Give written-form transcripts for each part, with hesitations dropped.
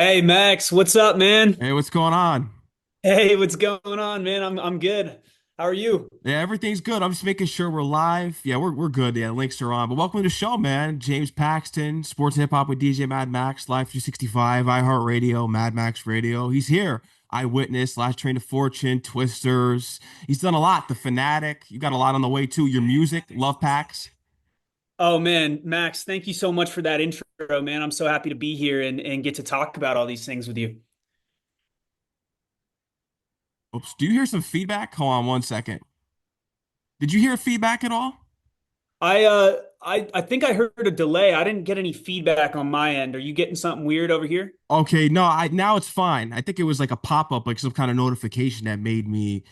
Hey Max, what's up, man? Hey, what's going on? Hey, what's going on, man? I'm good. How are you? Yeah, everything's good. I'm just making sure we're live. Yeah, we're good. Yeah, links are on. But welcome to the show, man. James Paxton, Sports and Hip Hop with DJ Mad Max, Live 365, iHeartRadio, Mad Max Radio. He's here. Eyewitness, Last Train to Fortune, Twisters. He's done a lot. The Fanatic. You got a lot on the way too. Your music, Love Packs. Oh man, Max, thank you so much for that intro, man. I'm so happy to be here and get to talk about all these things with you. Oops. Do you hear some feedback? Hold on one second. Did you hear feedback at all? I think I heard a delay. I didn't get any feedback on my end. Are you getting something weird over here? Okay, no, I now it's fine. I think it was like a pop-up, like some kind of notification that made me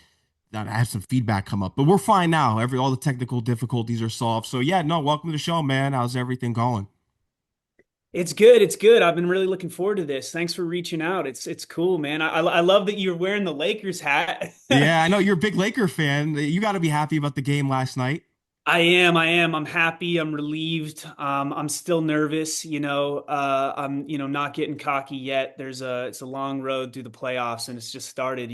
that I have some feedback come up, but we're fine now. All the technical difficulties are solved. So yeah, no, welcome to the show, man. How's everything going? It's good. It's good. I've been really looking forward to this. Thanks for reaching out. It's cool, man. I love that you're wearing the Lakers hat. Yeah, I know you're a big Laker fan. You got to be happy about the game last night. I am. I'm happy. I'm relieved. I'm still nervous, I'm, not getting cocky yet. It's a long road through the playoffs and it's just started,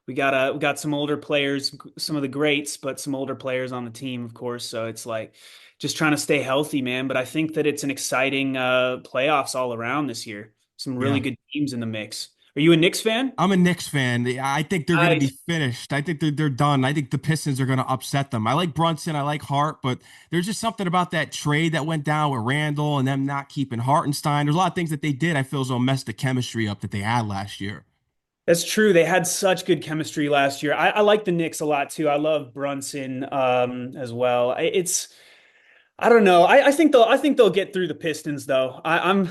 we got some older players, some of the greats, but some older players on the team, of course. So it's like just trying to stay healthy, man. But I think that it's an exciting playoffs all around this year. Some really Yeah. good teams in the mix. Are you a Knicks fan? I'm a Knicks fan. I think they're going to be Nice. finished. I think they're done. I think the Pistons are going to upset them. I like Brunson. I like Hart, but there's just something about that trade that went down with Randall and them not keeping Hartenstein. There's a lot of things that they did I feel as though messed the chemistry up that they had last year. That's true. They had such good chemistry last year. I like the Knicks a lot too. I love Brunson as well. I don't know. I think they'll get through the Pistons though. I'm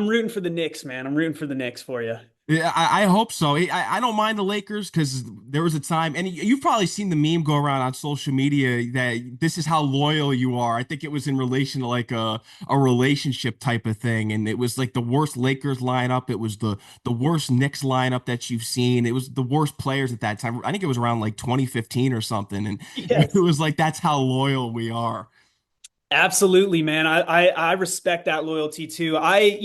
rooting for the Knicks, man. I'm rooting for the Knicks for you. Yeah, I hope so. I don't mind the Lakers because there was a time, and you've probably seen the meme go around on social media that this is how loyal you are. I think it was in relation to like a relationship type of thing, and it was like the worst Lakers lineup. It was the worst Knicks lineup that you've seen. It was the worst players at that time. I think it was around like 2015 or something, and it Yes. was like that's how loyal we are. Absolutely, man. I respect that loyalty too. I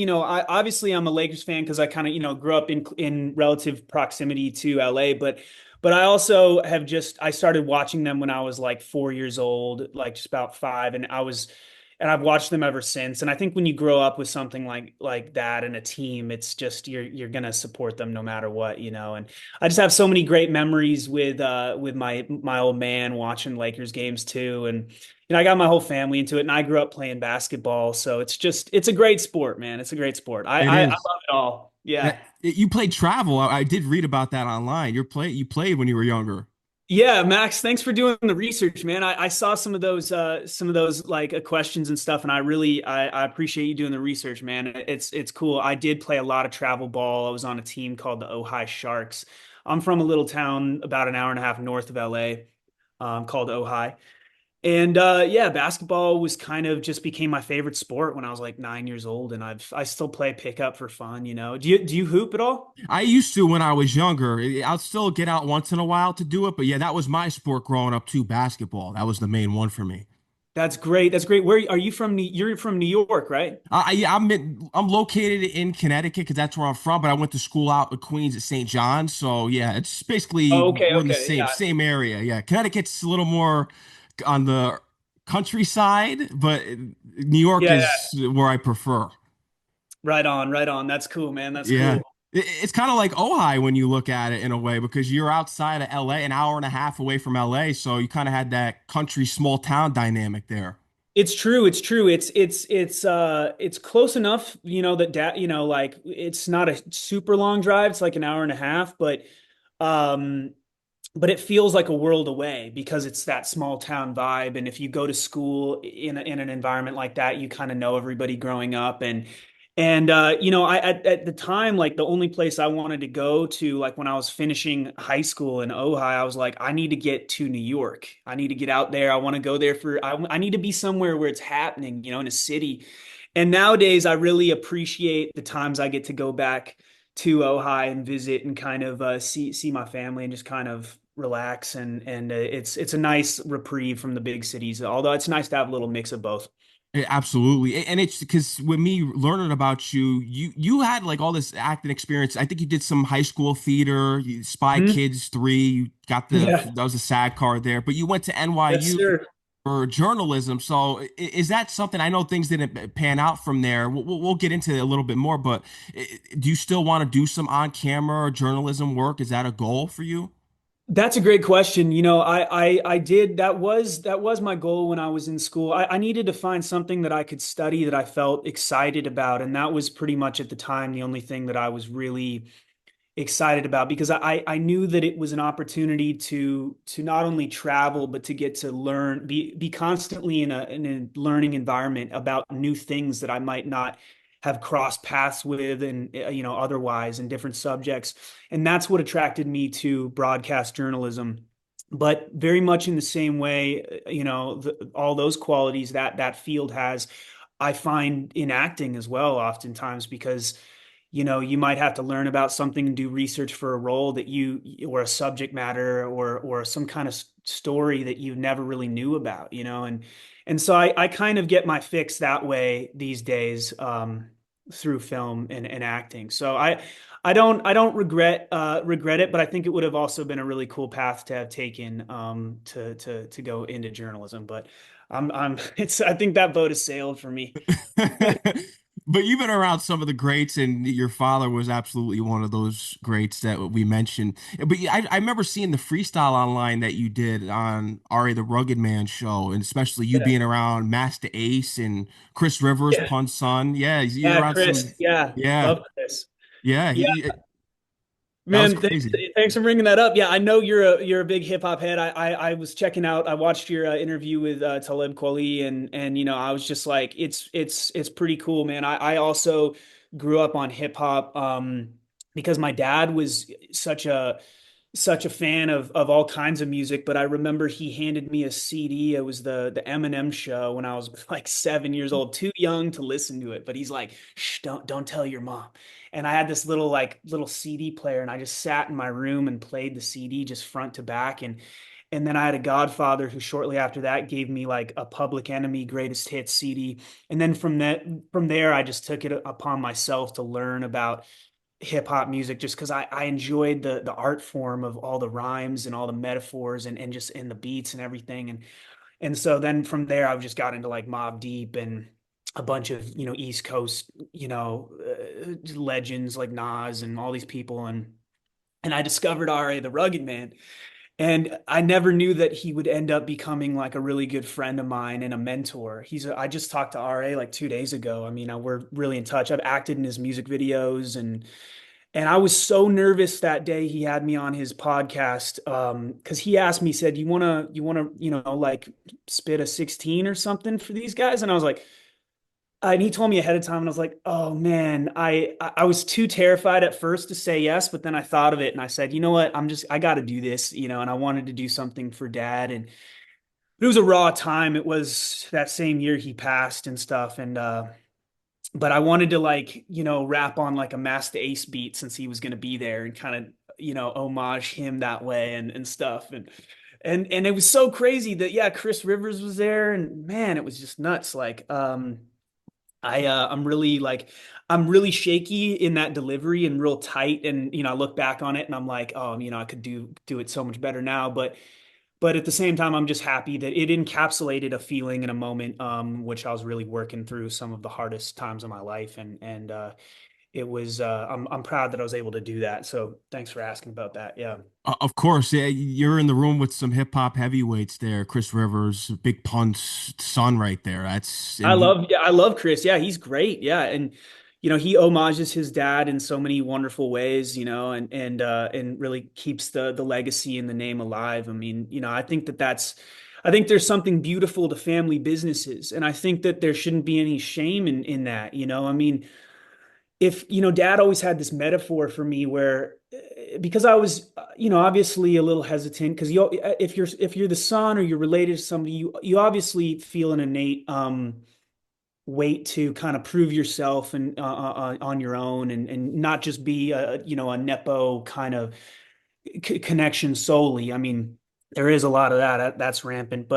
obviously I'm a Lakers fan because I kind of, grew up in relative proximity to LA, but I also I started watching them when I was like 4 years old, like just about five, and I've watched them ever since. And I think when you grow up with something like that in a team, it's just you're gonna support them no matter what, And I just have so many great memories with my old man watching Lakers games too, and I got my whole family into it, and I grew up playing basketball, so it's a great sport, man. It's a great sport. I It I, I is. love it all. Yeah. You played travel. I did read about that online. You played when you were younger. Yeah, Max, thanks for doing the research, man. I saw some of those like questions and stuff, and I appreciate you doing the research, man. It's cool. I did play a lot of travel ball. I was on a team called the Ojai Sharks. I'm from a little town about an hour and a half north of LA, called Ojai. And yeah, basketball was kind of just became my favorite sport when I was like 9 years old, and I still play pickup for fun. Do you hoop at all? I used to when I was younger. I'll still get out once in a while to do it, but yeah, that was my sport growing up too, basketball. That was the main one for me. That's great. That's great. Where are you from? You're from New York, right? Yeah, I'm located in Connecticut because that's where I'm from, but I went to school out in Queens at St. John's. So yeah, it's basically Oh, okay, we're in the okay, same yeah, same area. Yeah, Connecticut's a little more on the countryside, but New York yeah, is yeah. where I prefer. Right on, right on. That's cool, man. That's Yeah. cool. It's kind of like Ojai when you look at it in a way because you're outside of LA, an hour and a half away from LA, so you kind of had that country small town dynamic there. It's true. It's true. It's close enough, like it's not a super long drive. It's like an hour and a half, um, but it feels like a world away because it's that small town vibe. And if you go to school in an environment like that, you kind of know everybody growing up. And I at the time, like the only place I wanted to go to, like when I was finishing high school in Ojai, I was like, I need to get to New York. I need to get out there. I want to go there I need to be somewhere where it's happening, in a city. And nowadays, I really appreciate the times I get to go back to Ojai and visit and kind of see my family and just kind of relax, and it's a nice reprieve from the big cities. Although it's nice to have a little mix of both. Absolutely. And it's because with me learning about you, you had like all this acting experience. I think you did some high school theater, Spy Mhm. Kids 3, you got Yeah. that was a SAG card there, but you went to Yes, NYU sir. for journalism. So is that something? I know things didn't pan out from there. We'll get into it a little bit more, but do you still want to do some on-camera journalism work? Is that a goal for you? That's a great question. I did that was my goal when I was in school. I needed to find something that I could study that I felt excited about, and that was pretty much at the time the only thing that I was really excited about because I knew that it was an opportunity to not only travel but to get to learn, be constantly in a learning environment about new things that I might not have crossed paths with and otherwise in different subjects. And that's what attracted me to broadcast journalism. But very much in the same way, all those qualities that field has, I find in acting as well, oftentimes, because you might have to learn about something and do research for a role that you or a subject matter or some kind of story that you never really knew about, and so I kind of get my fix that way these days, through film and acting. So I don't regret it, but I think it would have also been a really cool path to have taken, to go into journalism. But I'm it's I think that boat has sailed for me. But you've been around some of the greats, and your father was absolutely one of those greats that we mentioned. But I remember seeing the freestyle online that you did on Ari the Rugged Man show, and especially you Yeah. being around Master Ace and Chris Rivers, Yeah. Pun's son. Yeah, you're Yeah, around Chris. some. Yeah, Yeah, love Chris. yeah. Yeah, That was man. crazy. Thanks for bringing that up. Yeah, I know you're a big hip hop head. I was checking out. I watched your interview with Talib Kweli, and I was just like, it's pretty cool, man. I also grew up on hip hop, because my dad was such a fan of all kinds of music, but I remember he handed me a CD. It was the Eminem show when I was like 7 years old, too young to listen to it. But he's like, "Shh, don't tell your mom." And I had this little CD player, and I just sat in my room and played the CD just front to back. And then I had a godfather who shortly after that gave me like a Public Enemy greatest hits CD. And then from there, I just took it upon myself to learn about hip hop music just because I enjoyed the art form of all the rhymes and all the metaphors and just in the beats and everything. And so then from there, I've just got into like Mobb Deep and a bunch of, East Coast, legends like Nas and all these people. And I discovered R.A. the Rugged Man. And I never knew that he would end up becoming like a really good friend of mine and a mentor. I just talked to RA like 2 days ago. I mean, we're really in touch. I've acted in his music videos, and I was so nervous that day he had me on his podcast, because he asked me, said, you wanna, like spit a 16 or something for these guys? And I was like, and he told me ahead of time, and I was like, oh man, I was too terrified at first to say yes, but then I thought of it and I said, you know what, I got to do this, and I wanted to do something for dad, and it was a raw time. It was that same year he passed and stuff, and but I wanted to like, rap on like a Master Ace beat since he was going to be there and kind of, homage him that way and stuff. And it was so crazy that, yeah, Chris Rivers was there, and man, it was just nuts. Like, I'm really shaky in that delivery and real tight. And, I look back on it and I'm like, oh, I could do it so much better now. But at the same time, I'm just happy that it encapsulated a feeling in a moment, which I was really working through some of the hardest times of my life, and it was. I'm proud that I was able to do that. So thanks for asking about that. Yeah. Of course, yeah, you're in the room with some hip hop heavyweights there. Chris Rivers, Big Pun's son, right there. That's I and he, love, yeah, I love Chris. Yeah, he's great. Yeah, and he homages his dad in so many wonderful ways. And really keeps the legacy and the name alive. I mean, I think there's something beautiful to family businesses, and I think that there shouldn't be any shame in that. I mean, if dad always had this metaphor for me where, because I was, obviously a little hesitant, because if you're the son or you're related to somebody, you obviously feel an innate weight to kind of prove yourself and, on your own, and not just be a nepo kind of connection solely. I mean, there is a lot of that that's rampant,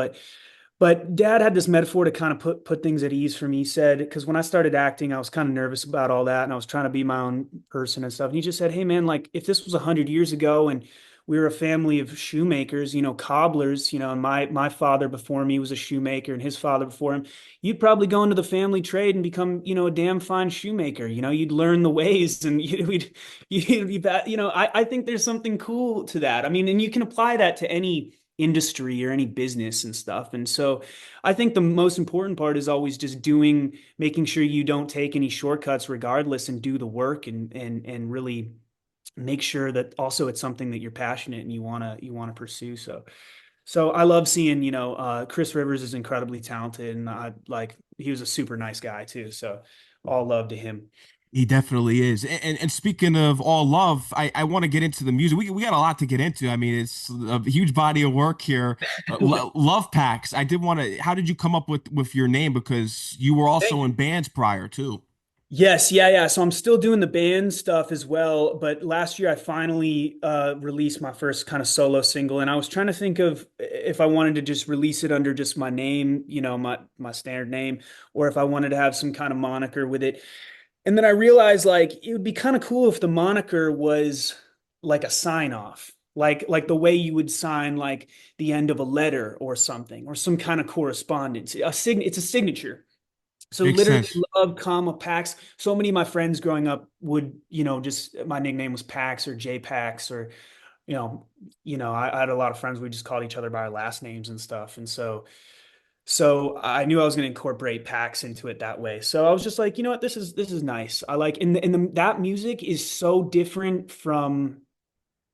But dad had this metaphor to kind of put things at ease for me. He said, because when I started acting, I was kind of nervous about all that and I was trying to be my own person and stuff. And he just said, hey man, like if this was 100 years ago and we were a family of shoemakers, cobblers, and my father before me was a shoemaker and his father before him, you'd probably go into the family trade and become, a damn fine shoemaker. You'd learn the ways and you'd be bad. I think there's something cool to that. I mean, and you can apply that to any industry or any business and stuff. And so I think the most important part is always just making sure you don't take any shortcuts regardless and do the work and really make sure that also it's something that you're passionate and you want to pursue. So I love seeing, Chris Rivers is incredibly talented and he was a super nice guy too. So all love to him. He definitely is. And speaking of all love, I want to get into the music. We got a lot to get into. I mean, it's a huge body of work here. Love Packs. I did want to. How did you come up with your name? Because you were also in bands prior too. Yes, yeah, yeah. So I'm still doing the band stuff as well, but last year I finally released my first kind of solo single, and I was trying to think of if I wanted to just release it under just my name, my standard name, or if I wanted to have some kind of moniker with it. And then I realized like it would be kind of cool if the moniker was like a sign off, like the way you would sign like the end of a letter or something, or some kind of correspondence. It's a signature. So Makes literally sense. love, comma, Pax. So many of my friends growing up would, just my nickname was Pax or J Pax or, you know, I had a lot of friends. We just called each other by our last names and stuff. And so I knew I was going to incorporate Pax into it that way. So I was just like, you know what, this is nice. I like, that music is so different from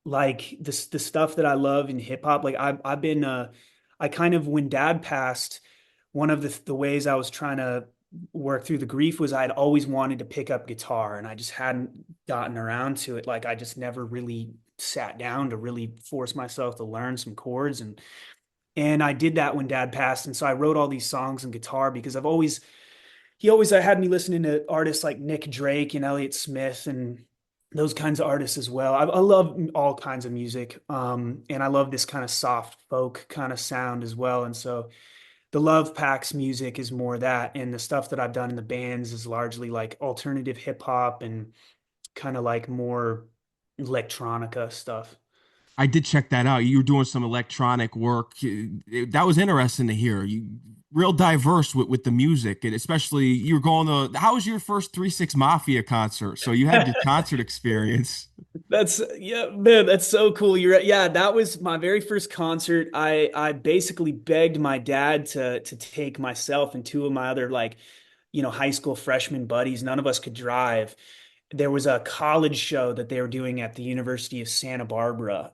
like the stuff that I love in hip hop. Like I've been I kind of when dad passed, one of the ways I was trying to work through the grief was I'd always wanted to pick up guitar and I just hadn't gotten around to it. Like I just never really sat down to really force myself to learn some chords and I did that when dad passed. And so I wrote all these songs on guitar because he always had me listening to artists like Nick Drake and Elliott Smith and those kinds of artists as well. I love all kinds of music. And I love this kind of soft folk kind of sound as well. And so the Love Packs music is more that. And the stuff that I've done in the bands is largely like alternative hip hop and kind of like more electronica stuff. I did check that out. You were doing some electronic work. That was interesting to hear. You real diverse with the music, and especially you were going to. How was your first 3 6 Mafia concert? So you had the concert experience. That's yeah, man, that's so cool. You're right. Yeah, that was my very first concert. I basically begged my dad to take myself and two of my other like, high school freshman buddies. None of us could drive. There was a college show that they were doing at the University of Santa Barbara.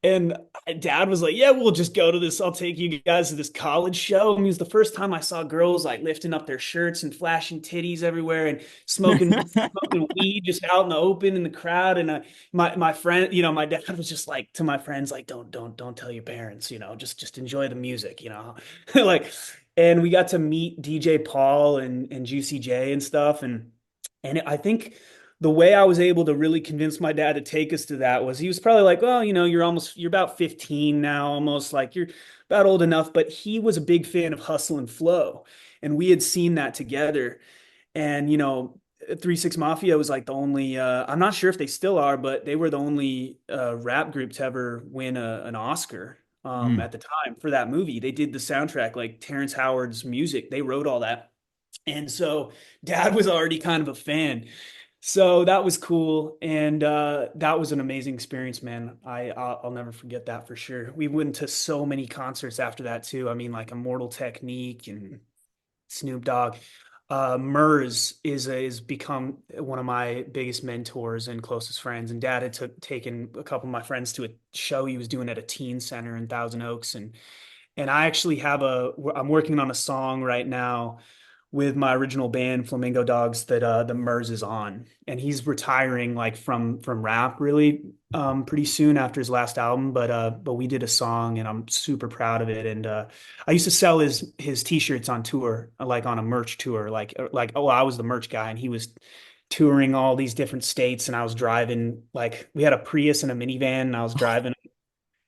And dad was like, yeah, we'll just go to this. I'll take you guys to this college show. And it was the first time I saw girls like lifting up their shirts and flashing titties everywhere and smoking weed just out in the open in the crowd. And my friend, my dad was just like to my friends, like, don't tell your parents, just enjoy the music, like, and we got to meet DJ Paul and Juicy J and stuff. And I think the way I was able to really convince my dad to take us to that was he was probably like, well, you're about 15 now, almost like you're about old enough. But he was a big fan of Hustle and Flow. And we had seen that together. And, 3 6 Mafia was like the only, I'm not sure if they still are, but they were the only rap group to ever win an Oscar Hmm. at the time for that movie. They did the soundtrack, like Terrence Howard's music, they wrote all that. And so dad was already kind of a fan. So that was cool, and that was an amazing experience, man. I'll never forget that for sure. We went to so many concerts after that too. I mean, like Immortal Technique and Snoop Dogg. Murs is become one of my biggest mentors and closest friends. And Dad had taken a couple of my friends to a show he was doing at a teen center in Thousand Oaks, and I actually I'm working on a song right now with my original band Flamingo Dogs that the Murs is on, and he's retiring like from rap really pretty soon after his last album. But we did a song, and I'm super proud of it. And I used to sell his t-shirts on tour, like on a merch tour, like oh I was the merch guy, and he was touring all these different states, and I was driving like we had a Prius and a minivan, and I was driving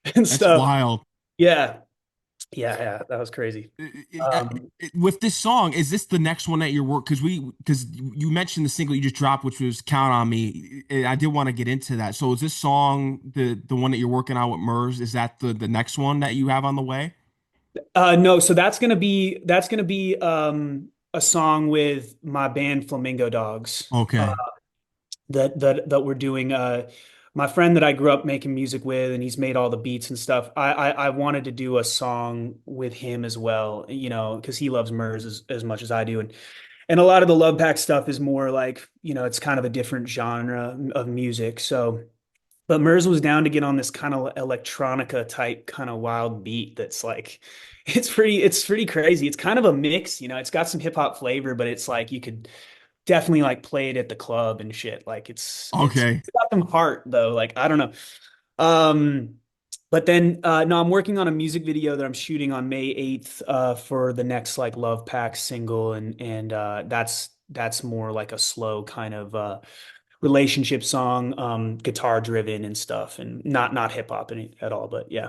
and That's stuff. wild. Yeah. Yeah, yeah, that was crazy. I- I- Um, with this song, is this the next one that you're work? Because you mentioned the single you just dropped, which was "Count on Me." I did want to get into that. So is this song the one that you're working on with Murs? Is that the next one that you have on the way? no, so that's gonna be a song with my band Flamingo Dogs. Okay. That we're doing. My friend that I grew up making music with, and he's made all the beats and stuff. I wanted to do a song with him as well, you know, because he loves Murs as much as I do, and a lot of the Love Pack stuff is more like, you know, it's kind of a different genre of music. So, but Murs was down to get on this kind of electronica type kind of wild beat that's like, it's pretty crazy. It's kind of a mix, you know. It's got some hip hop flavor, but it's like you could definitely like play it at the club and shit. Like Okay. it's got some heart though. Like I don't know. Um, but then no, I'm working on a music video that I'm shooting on May 8th for the next like Love Pack single, and that's more like a slow kind of relationship song, guitar driven and stuff, and not hip hop at all. But yeah.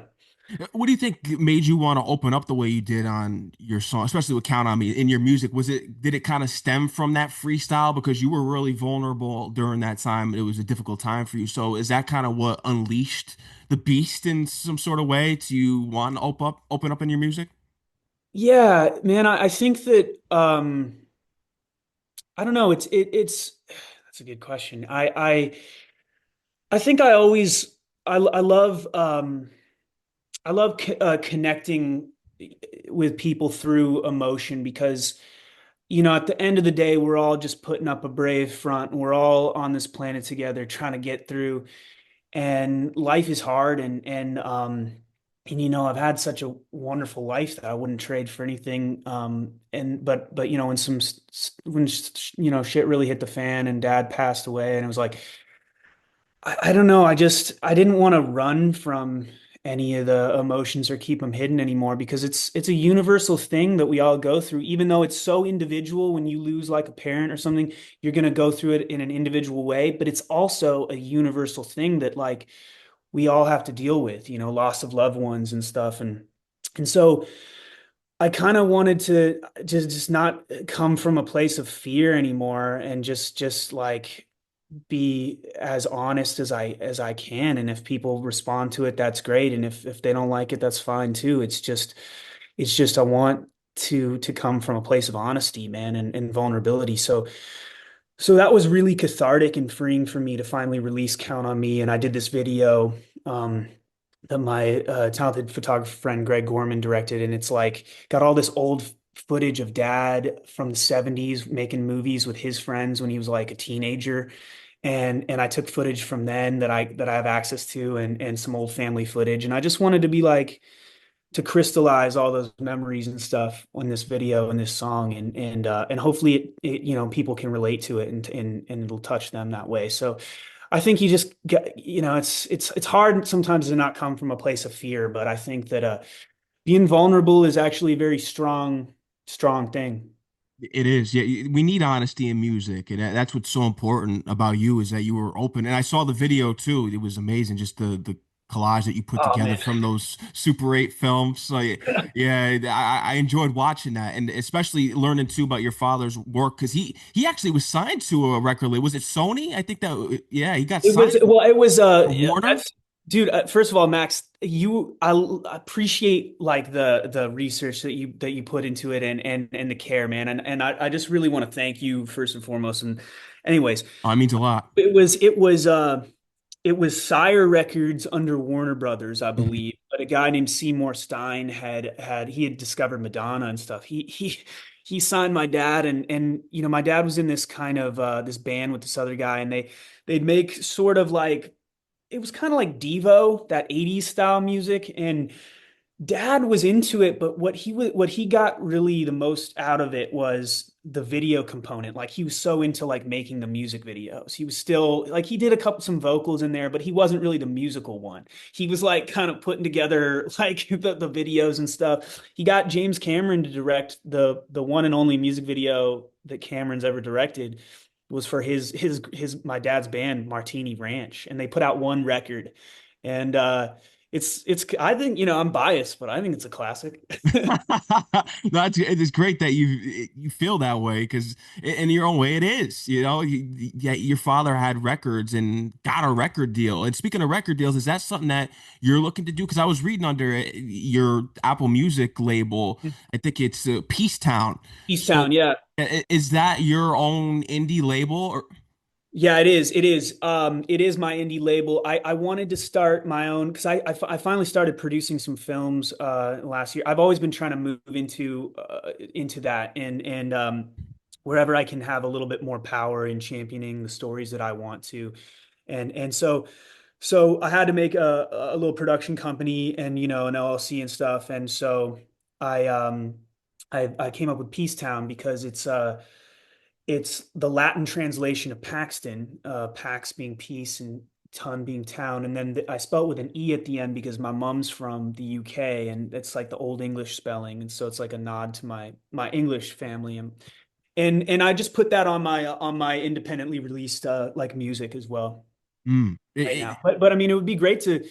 What do you think made you want to open up the way you did on your song, especially with "Count on Me" in your music? Did it kind of stem from that freestyle because you were really vulnerable during that time? It was a difficult time for you. So is that kind of what unleashed the beast in some sort of way to want to open up in your music? Yeah, man, I think that I don't know, it's that's a good question. I think I always I love connecting with people through emotion because you know, at the end of the day, we're all just putting up a brave front and we're all on this planet together trying to get through. And life is hard and you know, I've had such a wonderful life that I wouldn't trade for anything. And but you know, when you know, shit really hit the fan and dad passed away and it was like I don't know. I didn't want to run from any of the emotions or keep them hidden anymore because it's a universal thing that we all go through. Even though it's so individual, when you lose like a parent or something, you're gonna go through it in an individual way. But it's also a universal thing that like we all have to deal with. You know, loss of loved ones and stuff, and so I kind of wanted to just not come from a place of fear anymore and just like be as honest as I can. And if people respond to it, that's great. And if they don't like it, that's fine too. It's just I want to come from a place of honesty, man, and vulnerability. So that was really cathartic and freeing for me to finally release Count on Me. And I did this video um that my talented photographer friend Greg Gorman directed, and it's like got all this old footage of dad from the 70s making movies with his friends when he was like a teenager and I took footage from then that I have access to and some old family footage and I just wanted to be like to crystallize all those memories and stuff on this video and this song and hopefully it you know people can relate to it and it'll touch them that way. So I think you just get you know it's hard sometimes to not come from a place of fear, but I think that being vulnerable is actually a very strong thing. It is. Yeah, we need honesty in music, and that's what's so important about you is that you were open. And I saw the video too. It was amazing, just the collage that you put Oh together man. from those Super 8 films. So yeah, I enjoyed watching that, and especially learning too about your father's work because he actually was signed to a record label. Was it Sony? I think that yeah, he got It was signed well, it was or Warner. that's dude, first of all, Max, I appreciate like the research that you put into it and the care, man. And I just really want to thank you first and foremost. And anyways, Oh, it means a lot. it was Sire Records under Warner Brothers, I believe. But a guy named Seymour Stein he had discovered Madonna and stuff. He signed my dad and you know my dad was in this kind of this band with this other guy and they'd make sort of like it was kind of like Devo, that 80s style music and Dad was into it, but what he got really the most out of it was the video component. Like he was so into like making the music videos. He was still like he did some vocals in there, but he wasn't really the musical one. He was like kind of putting together like the videos and stuff. He got James Cameron to direct the one and only music video that Cameron's ever directed was for his my dad's band Martini Ranch, and they put out one record, and it's I think, I'm biased, but I think it's a classic. That's it's great that you feel that way because in your own way it is. Yeah, your father had records and got a record deal. And speaking of record deals, is that something that you're looking to do? Because I was reading under your Apple Music label, I think it's Peace Town. So Easttown, yeah. is that your own indie label or? Yeah, it is. It is. It is my indie label. I wanted to start my own because I finally started producing some films last year. I've always been trying to move into that and wherever I can have a little bit more power in championing the stories that I want to. And so I had to make a little production company and an LLC and stuff. And so I I came up with Peacetown because it's the Latin translation of Paxton, Pax being peace and ton being town. And then I spell it with an E at the end because my mom's from the UK and it's like the old English spelling. And so it's like a nod to my English family. And I just put that on my independently released like music as well Mm. right now. But I mean, it would be great to.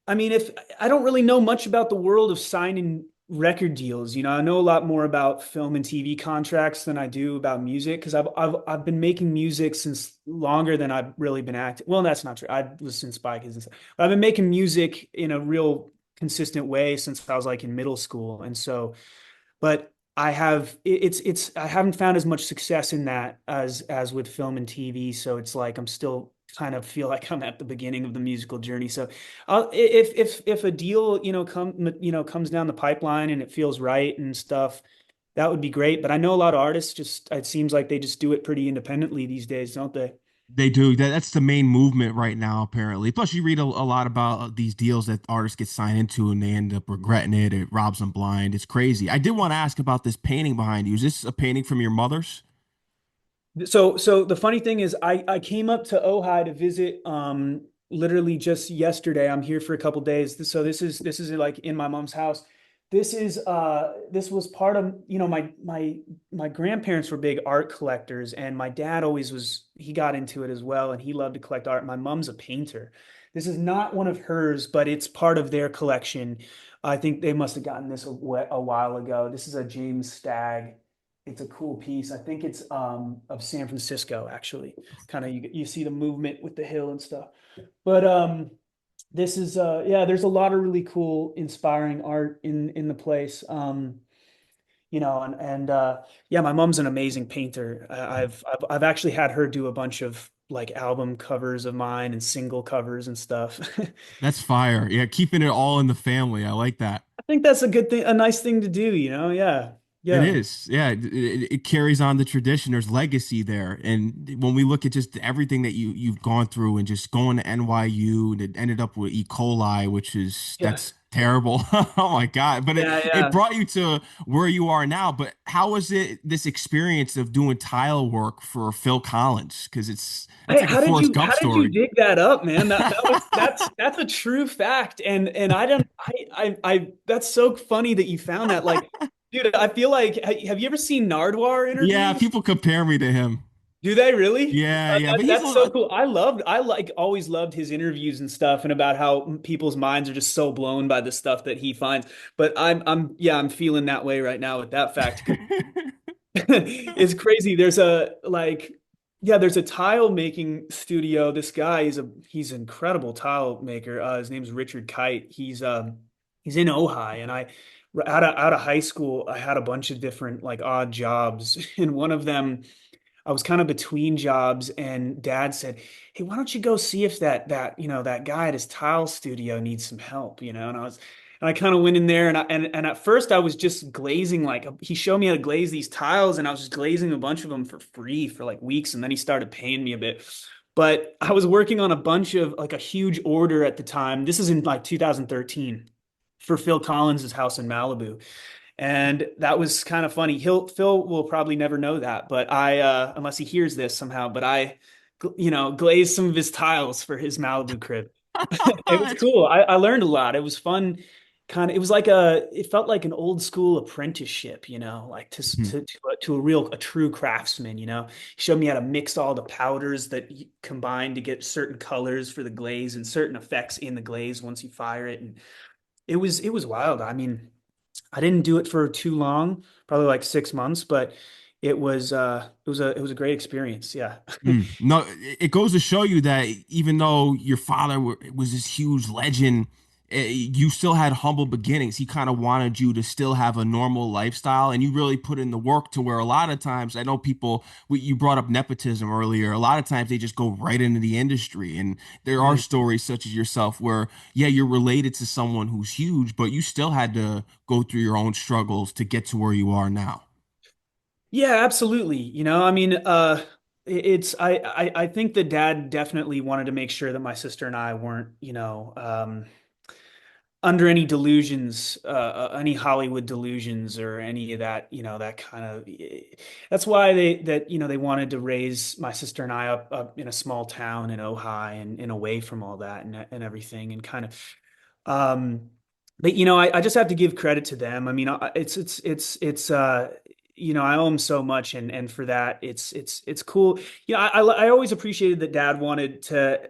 I mean, if I don't really know much about the world of signing record deals, I know a lot more about film and TV contracts than I do about music because I've been making music since longer than I've really been acting. Well, that's not true. I was in Spy Kids and stuff, but I've been making music in a real consistent way since I was like in middle school, and so but it's I haven't found as much success in that as with film and TV. So it's like I'm still kind of feel like I'm at the beginning of the musical journey. So if a deal comes down the pipeline and it feels right and stuff, that would be great. But I know a lot of artists just it seems like they just do it pretty independently these days, don't they? They do. That's the main movement right now, apparently. Plus, you read a lot about these deals that artists get signed into and they end up regretting it. It robs them blind. It's crazy. I did want to ask about this painting behind you. Is this a painting from your mother's? So the funny thing is I came up to Ojai to visit literally just yesterday. I'm here for a couple days. So this is like in my mom's house. This was part of, my grandparents were big art collectors and my dad always he got into it as well and he loved to collect art. My mom's a painter. This is not one of hers, but it's part of their collection. I think they must have gotten this a while ago. This is a James Stagg. It's a cool piece. I think it's of San Francisco actually. Kind of you see the movement with the hill and stuff. But this is yeah, there's a lot of really cool inspiring art in the place. And yeah, my mom's an amazing painter. I've actually had her do a bunch of like album covers of mine and single covers and stuff. That's fire. Yeah, keeping it all in the family. I like that. I think that's a good thing, a nice thing to do, Yeah. It Yeah. is. Yeah, it carries on the tradition. There's legacy there. And when we look at just everything that you've gone through and just going to NYU and it ended up with E. coli, which is Yeah. that's terrible. Oh my God. But it, Yeah, it yeah. brought you to where you are now. But how was it this experience of doing tile work for Phil Collins? Because it's Hey, like a Forrest Gump how did you story. dig that up, man? That's a true fact. And I don't that's so funny that you found that. Like, dude, I feel like have you ever seen Nardwar Yeah, interviews? people compare me to him. Do they really? Yeah, yeah. But he's a That's so little, cool. I like always loved his interviews and stuff and about how people's minds are just so blown by the stuff that he finds. But yeah, I'm feeling that way right now with that fact. It's crazy. There's a tile making studio. This guy he's an incredible tile maker. His name's Richard Kite. He's in Ojai, and I out of high school, I had a bunch of different like odd jobs, and one of them I was kind of between jobs, and Dad said, "Hey, why don't you go see if that guy at his tile studio needs some help?" And I kind of went in there, and at first I was just glazing like he showed me how to glaze these tiles, and I was just glazing a bunch of them for free for like weeks, and then he started paying me a bit. But I was working on a bunch of like a huge order at the time. This is in like 2013 for Phil Collins's house in Malibu. And that was kind of funny. Phil will probably never know that, but unless he hears this somehow, but glazed some of his tiles for his Malibu crib. It was that's cool. I learned a lot. It was fun kind of, it felt like an old school apprenticeship, you know, like Mhm. to a true craftsman, you know. He showed me how to mix all the powders that you combine to get certain colors for the glaze and certain effects in the glaze once you fire it. And it was wild. I mean, I didn't do it for too long, probably like 6 months, but it was a great experience. Yeah. No, it goes to show you that even though your father was this huge legend, you still had humble beginnings. He kind of wanted you to still have a normal lifestyle, and you really put in the work to where a lot of times, I know people, you brought up nepotism earlier. A lot of times they just go right into the industry, and there are Mhm. stories such as yourself where, yeah, you're related to someone who's huge, but you still had to go through your own struggles to get to where you are now. Yeah, absolutely. You know, I mean, it's I think that dad definitely wanted to make sure that my sister and I weren't, under any delusions, any Hollywood delusions or any of that, you know, that kind of. That's why they wanted to raise my sister and I up in a small town in Ojai and away from all that and everything and kind of. Um, but you know, I just have to give credit to them. I mean, you know, I owe them so much, and for that, it's cool. You know, I always appreciated that Dad wanted to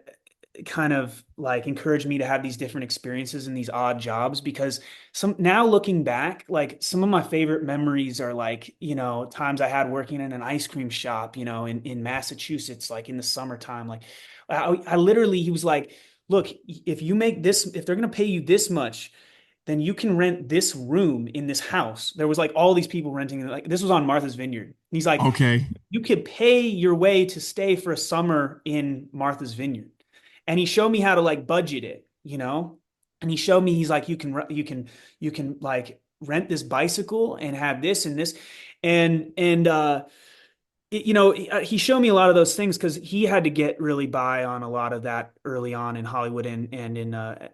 kind of like encourage me to have these different experiences and these odd jobs because some now looking back, like some of my favorite memories are like, you know, times I had working in an ice cream shop, you know, in Massachusetts, like in the summertime. Like I literally, he was like, look, if you make this, if they're going to pay you this much, then you can rent this room in this house. There was like all these people renting, like this was on Martha's Vineyard. And he's like, Okay. you could pay your way to stay for a summer in Martha's Vineyard. And he showed me how to like budget it, you know? And he showed me, he's like, you can like rent this bicycle and have this and this. You know, he showed me a lot of those things because he had to get really by on a lot of that early on in Hollywood and in uh,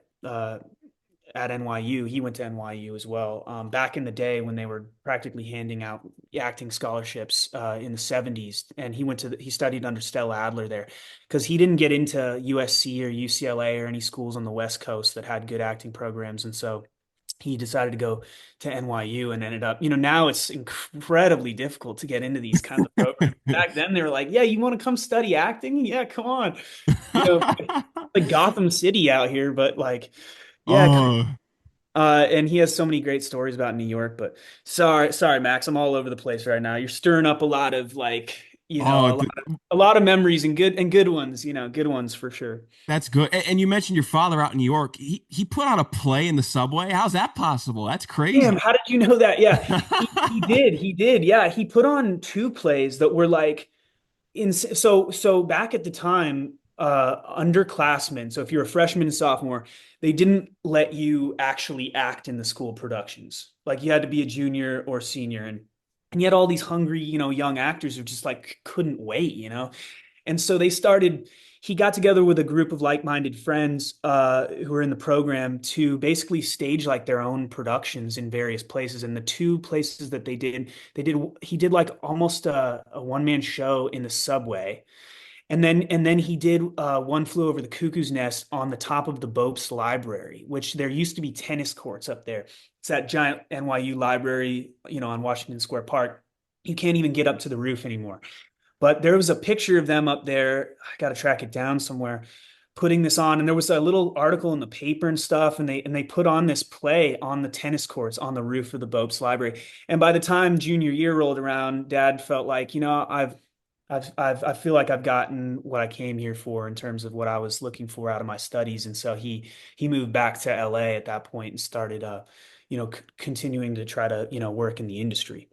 at NYU. He went to NYU as well. Back in the day when they were practically handing out acting scholarships in the 70s, and he studied under Stella Adler there because he didn't get into USC or UCLA or any schools on the West Coast that had good acting programs, and so he decided to go to NYU and ended up, you know, now it's incredibly difficult to get into these kinds of programs. Back then they were like, yeah, you want to come study acting? Yeah, come on. You know, like Gotham City out here, but like, yeah, Oh, and he has so many great stories about New York, but sorry, Max, I'm all over the place right now. You're stirring up a lot of like, you know, oh, a lot of memories and good ones, you know, good ones for sure. that's good. And you mentioned your father out in New York. He put on a play in the subway. How's that possible? That's Damn, crazy. how did you know that? Yeah, he did. Yeah, he put on two plays that were like in so back at the time underclassmen, so if you're a freshman and sophomore, they didn't let you actually act in the school productions, like you had to be a junior or senior, and you had all these hungry, you know, young actors who just like couldn't wait, you know. And so he got together with a group of like-minded friends who were in the program to basically stage like their own productions in various places. And the two places that he did like almost a one-man show in the subway. And then he did One Flew Over the Cuckoo's Nest on the top of the Bopes Library, which there used to be tennis courts up there. It's that giant NYU library, you know, on Washington Square Park. You can't even get up to the roof anymore. But there was a picture of them up there. I got to track it down somewhere, putting this on. And there was a little article in the paper and stuff. And they put on this play on the tennis courts on the roof of the Bopes Library. And by the time junior year rolled around, Dad felt like, you know, I feel like I've gotten what I came here for in terms of what I was looking for out of my studies. And so he moved back to LA at that point and started, you know, continuing to try to, you know, work in the industry.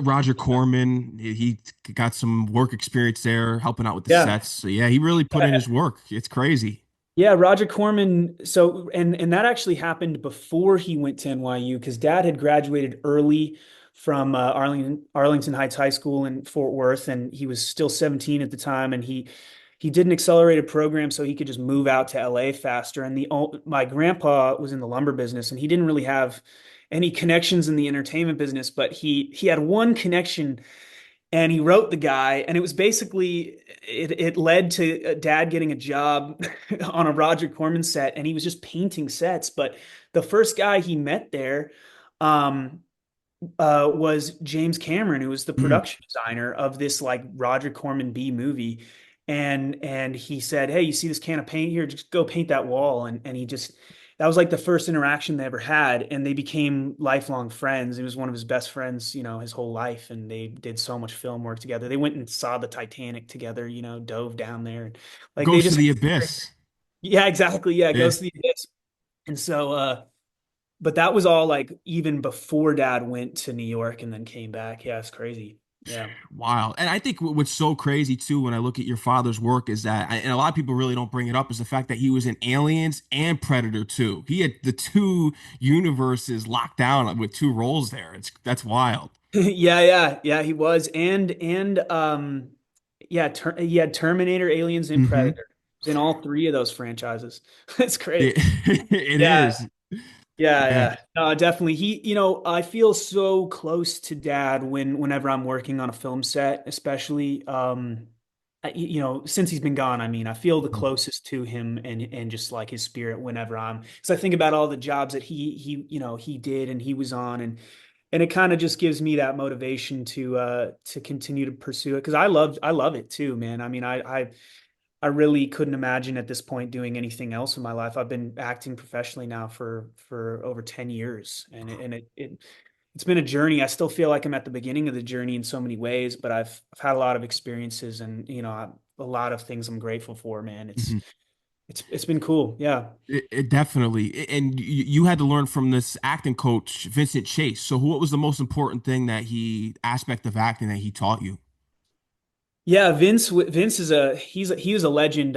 Roger Corman, he got some work experience there, helping out with the Yeah. sets. So yeah, he really put in his work. It's crazy. Yeah, Roger Corman. So, and that actually happened before he went to NYU because Dad had graduated early from Arlington Heights High School in Fort Worth, and he was still 17 at the time, and he did an accelerated program so he could just move out to LA faster. And my grandpa was in the lumber business, and he didn't really have any connections in the entertainment business, but he had one connection and he wrote the guy, and it was basically it led to dad getting a job on a Roger Corman set, and he was just painting sets. But the first guy he met there, um, was James Cameron, who was the Mm. production designer of this like Roger Corman B movie. And he said, "Hey, you see this can of paint here? Just go paint that wall." And he just that was like the first interaction they ever had, and they became lifelong friends. He was one of his best friends, his whole life, and they did so much film work together. They went and saw the Titanic together, dove down there, and like they Goes to just the abyss. yeah, exactly, yeah, it Yeah. goes to the abyss. And so but that was all like even before dad went to New York and then came back. Yeah, it's crazy. Yeah. Wow. And I think what's so crazy too when I look at your father's work is that, and a lot of people really don't bring it up, is the fact that he was in Aliens and Predator 2. He had the two universes locked down with two roles there. That's wild. Yeah, yeah, yeah, he was. And yeah, he had Terminator, Aliens, and Hmm. Predator. He was in all three of those franchises. It's It, great. it Yeah, is. yeah, Yeah. yeah. Definitely. I feel so close to dad whenever I'm working on a film set, especially since he's been gone, I mean, I feel the closest to him and just like his spirit whenever because I think about all the jobs that he did and he was on and it kind of just gives me that motivation to continue to pursue it because I love it too, man. I mean, I really couldn't imagine at this point doing anything else in my life. I've been acting professionally now for over 10 years it's been a journey. I still feel like I'm at the beginning of the journey in so many ways, but I've had a lot of experiences and a lot of things I'm grateful for, man. It's Mhm. it's it's been cool. Yeah. It definitely, and you had to learn from this acting coach, Vincent Chase. So, what was the most important thing aspect of acting that he taught you? Yeah, Vince he was a legend.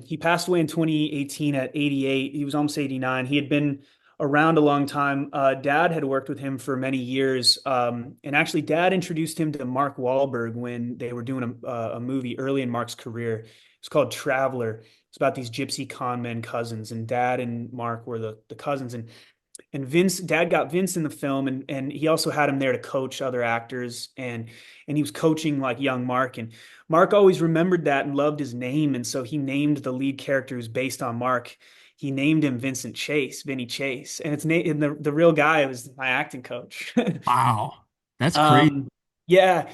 He passed away in 2018 at 88. He was almost 89. He had been around a long time. Dad had worked with him for many years. And actually Dad introduced him to Mark Wahlberg when they were doing a movie early in Mark's career. It's called Traveler. It's about these gypsy con men cousins, and Dad and Mark were the cousins. And Dad got Vince in the film, and he also had him there to coach other actors, and he was coaching like young Mark, and Mark always remembered that and loved his name, and so he named the lead character who's based on Mark. He named him Vincent Chase, Vinny Chase, and and the real guy was my acting coach. Wow, that's crazy. um, yeah,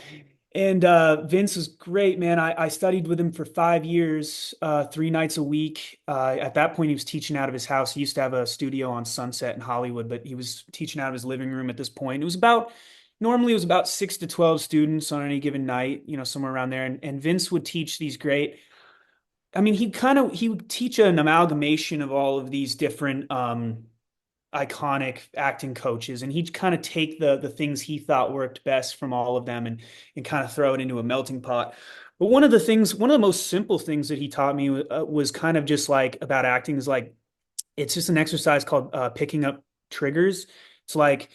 and Vince was great, man. I studied with him for 5 years, 3 nights a week. At that point, he was teaching out of his house. He used to have a studio on Sunset in Hollywood, but he was teaching out of his living room at this point. Normally it was about 6 to 12 students on any given night, somewhere around there. And Vince would teach these great. I mean, he would teach an amalgamation of all of these different iconic acting coaches, and he'd kind of take the things he thought worked best from all of them and kind of throw it into a melting pot. But one of the most simple things that he taught me was kind of just like about acting is like it's just an exercise called picking up triggers. It's like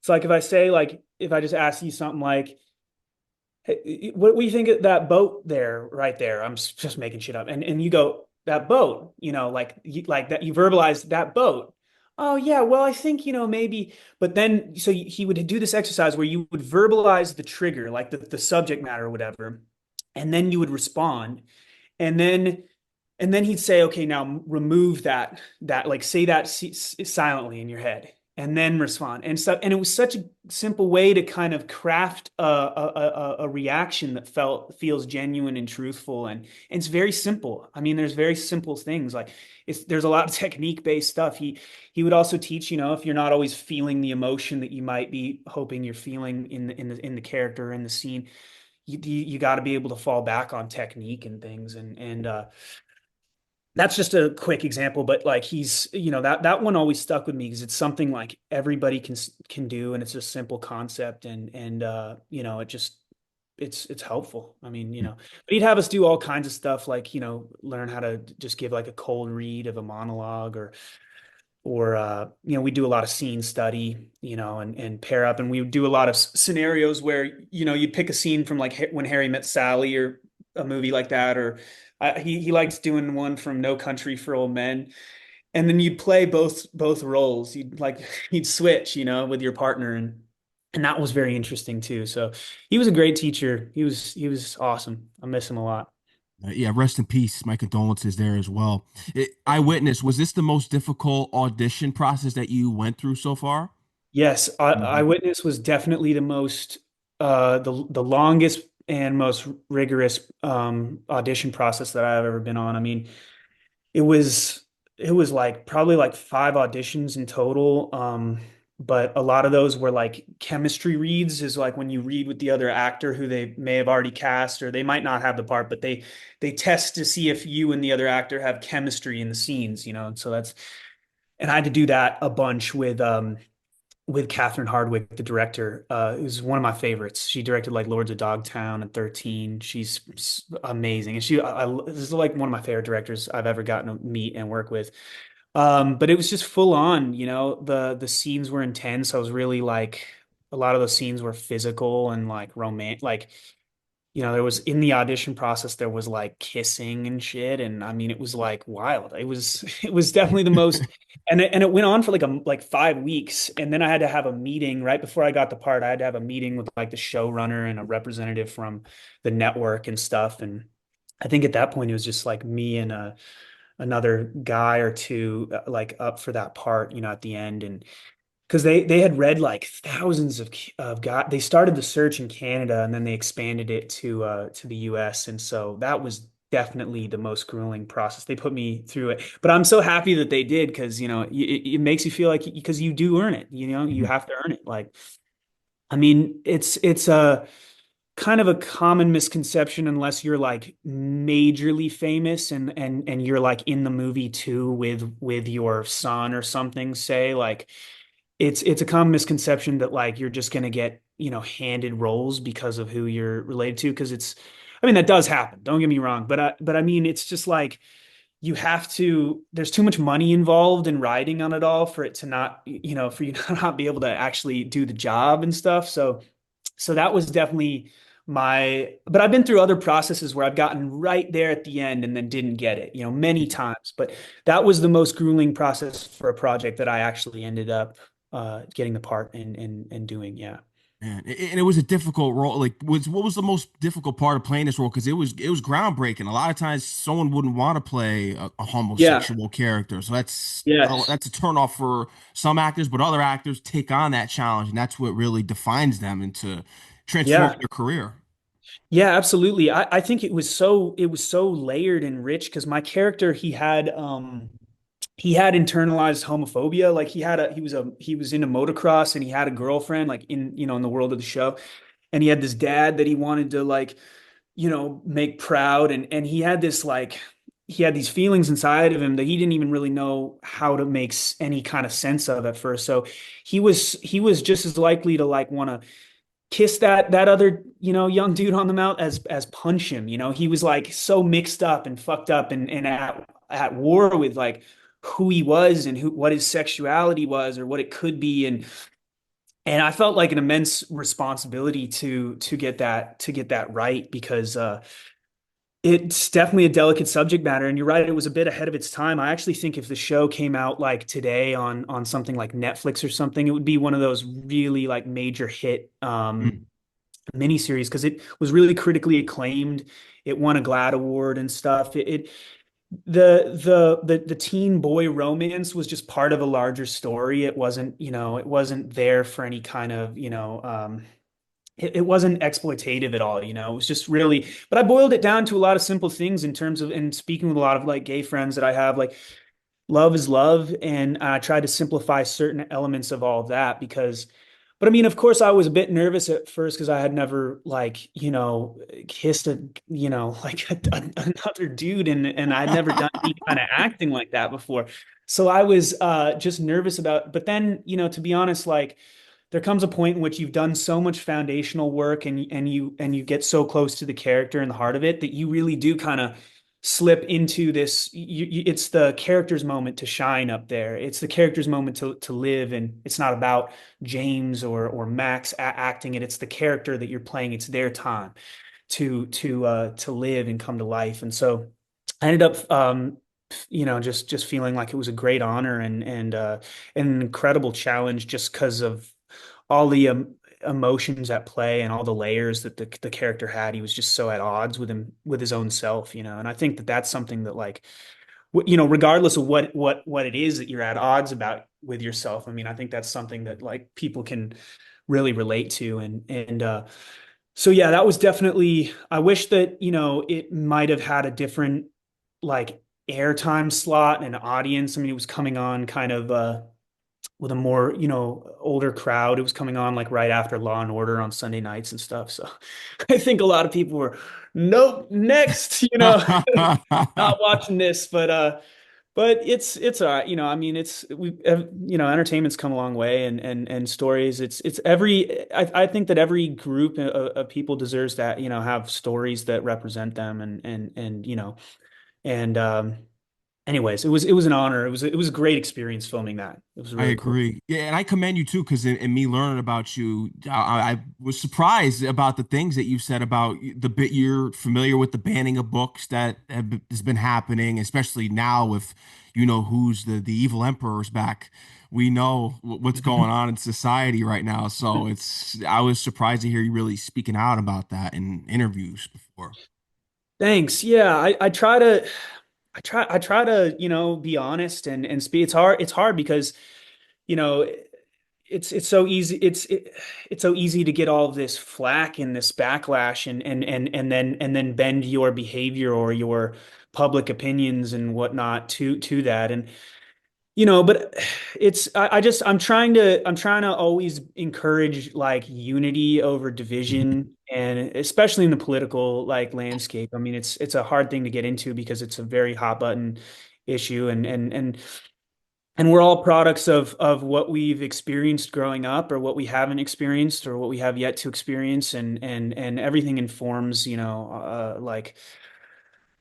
if I say like if I just ask you something like, "Hey, what do you think of that boat there, right there?" I'm just making shit up, and you go that boat, like that you verbalize that boat. Oh yeah, well I think maybe, but then so he would do this exercise where you would verbalize the trigger, like the subject matter or whatever, and then you would respond, and then he'd say, okay, now remove that like say that silently in your head and then respond and stuff. And it was such a simple way to kind of craft a reaction that feels genuine and truthful. And it's very simple. I mean, there's very simple things like there's a lot of technique based stuff. He would also teach, if you're not always feeling the emotion that you might be hoping you're feeling in the character in the scene, you got to be able to fall back on technique and things. And that's just a quick example, but like that one always stuck with me because it's something like everybody can do, and it's a simple concept, and it just it's helpful. I mean, but he'd have us do all kinds of stuff like learn how to just give like a cold read of a monologue or we do a lot of scene study, and pair up, and we would do a lot of scenarios where you'd pick a scene from like When Harry Met Sally or a movie like that, or he likes doing one from No Country for Old Men, and then you'd play both roles. You'd switch, with your partner, and that was very interesting too. So he was a great teacher. He was awesome. I miss him a lot. Yeah, rest in peace. My condolences there as well. Eyewitness, was this the most difficult audition process that you went through so far? Yes, Mhm. Eyewitness was definitely the most the longest and most rigorous audition process that I've ever been on. I mean, it was it was like probably like five auditions in total. But a lot of those were like chemistry reads, is like when you read with the other actor who they may have already cast, or they might not have the part, but they test to see if you and the other actor have chemistry in the scenes, you know. And so that's and I had to do that a bunch with Catherine Hardwicke, the director, who's one of my favorites. She directed like Lords of Dogtown and 13. She's amazing, and this is like one of my favorite directors I've ever gotten to meet and work with. But it was just full on, you know. The scenes were intense. I was really like a lot of those scenes were physical and like romantic, like there was in the audition process, there was like kissing and shit. And I mean, it was like wild. It was definitely the most, and it went on for like 5 weeks. And then I had to have a meeting right before I got the part. I had to have a meeting with like the showrunner and a representative from the network and stuff. And I think at that point, it was just like me and another guy or two like up for that part, at the end. And because they had read like thousands of guys. They started the search in Canada and then they expanded it to the US. And so that was definitely the most grueling process. They put me through it, but I'm so happy that they did, because it makes you feel like, because you do earn it. You Mhm. have to earn it. Like, I mean, it's a kind of a common misconception, unless you're like majorly famous and you're like in the movie too with your son or something, say like it's a common misconception that like you're just going to get, handed roles because of who you're related to. Because I mean, that does happen. Don't get me wrong. But I mean, it's just like you have to, there's too much money involved in riding on it all for it to not, for you to not be able to actually do the job and stuff. So that was definitely but I've been through other processes where I've gotten right there at the end and then didn't get it, many times. But that was the most grueling process for a project that I actually ended up getting the part and doing. Yeah. Man, and it was a difficult role. Like, what was the most difficult part of playing this role? Because it was groundbreaking. A lot of times, someone wouldn't want to play a Yeah. homosexual character, so that's Yes. that's a turnoff for some actors. But other actors take on that challenge, and that's what really defines them into transforming Yeah. their career. Yeah, absolutely. I think it was so layered and rich, because my character, he had internalized homophobia. Like he was into motocross, and he had a girlfriend like in the world of the show. And he had this dad that he wanted to like, make proud. And he had these feelings inside of him that he didn't even really know how to make any kind of sense of at first. So he was just as likely to like want to kiss that other, young dude on the mouth as punch him. He was like so mixed up and fucked up and at war with like who he was and what his sexuality was or what it could be. And I felt like an immense responsibility to get that right, because it's definitely a delicate subject matter. And you're right, it was a bit ahead of its time. I actually think if the show came out like today on something like Netflix or something, it would be one of those really like major hit Mm. miniseries, because it was really critically acclaimed. It won a GLAAD award and stuff. The teen boy romance was just part of a larger story. It wasn't there for any kind of, it wasn't exploitative at all. It was just really, but I boiled it down to a lot of simple things in terms of, and speaking with a lot of like gay friends that I have, like love is love. And I tried to simplify certain elements of all of that, but I mean, of course, I was a bit nervous at first, because I had never like, kissed like another dude, and I'd never done any kind of acting like that before. So I was just nervous but then, to be honest, like there comes a point in which you've done so much foundational work, and you get so close to the character and the heart of it, that you really do kind of slip into this. It's the character's moment to shine up there. It's the character's moment to live, and it's not about James or Max acting it. It's the character that you're playing. It's their time to live and come to life. And so I ended up just feeling like it was a great honor and an incredible challenge, just because of all the emotions at play and all the layers that the character had. He was just so at odds with him with his own self, you know. And I think that that's something that like you know, regardless of what it is that you're at odds about with yourself. I mean, I think that's something that like people can really relate to. And so yeah, that was definitely, I wish that, you know, it might have had a different like airtime slot and audience. I mean, it was coming on kind of with a more, you know, older crowd. It was coming on like right after Law and Order on Sunday nights and stuff. So I think a lot of people were, nope, next, you know, not watching this, but it's you know, I mean, it's we you know, entertainment's come a long way, and stories. It's every I think that every group of people deserves that, you know, have stories that represent them, and you know, and anyways, it was an honor. It was a great experience filming that. It was I really cool. agree. Yeah, and I commend you too, because in me learning about you, I was surprised about the things that you said about the bit you're familiar with the banning of books that has been happening, especially now with, you know, who's the evil emperor's back. We know what's going on in society right now. So I was surprised to hear you really speaking out about that in interviews before. Thanks. Yeah, I try to, you know, be honest and speak. It's hard because, you know, it's so easy it's so easy to get all of this flack and this backlash and then bend your behavior or your public opinions and whatnot to that. And you know, but I'm trying to always encourage like unity over Mhm. division, and especially in the political like landscape. I mean, it's a hard thing to get into because it's a very hot button issue, and we're all products of what we've experienced growing up or what we haven't experienced or what we have yet to experience, and everything informs, you know, like,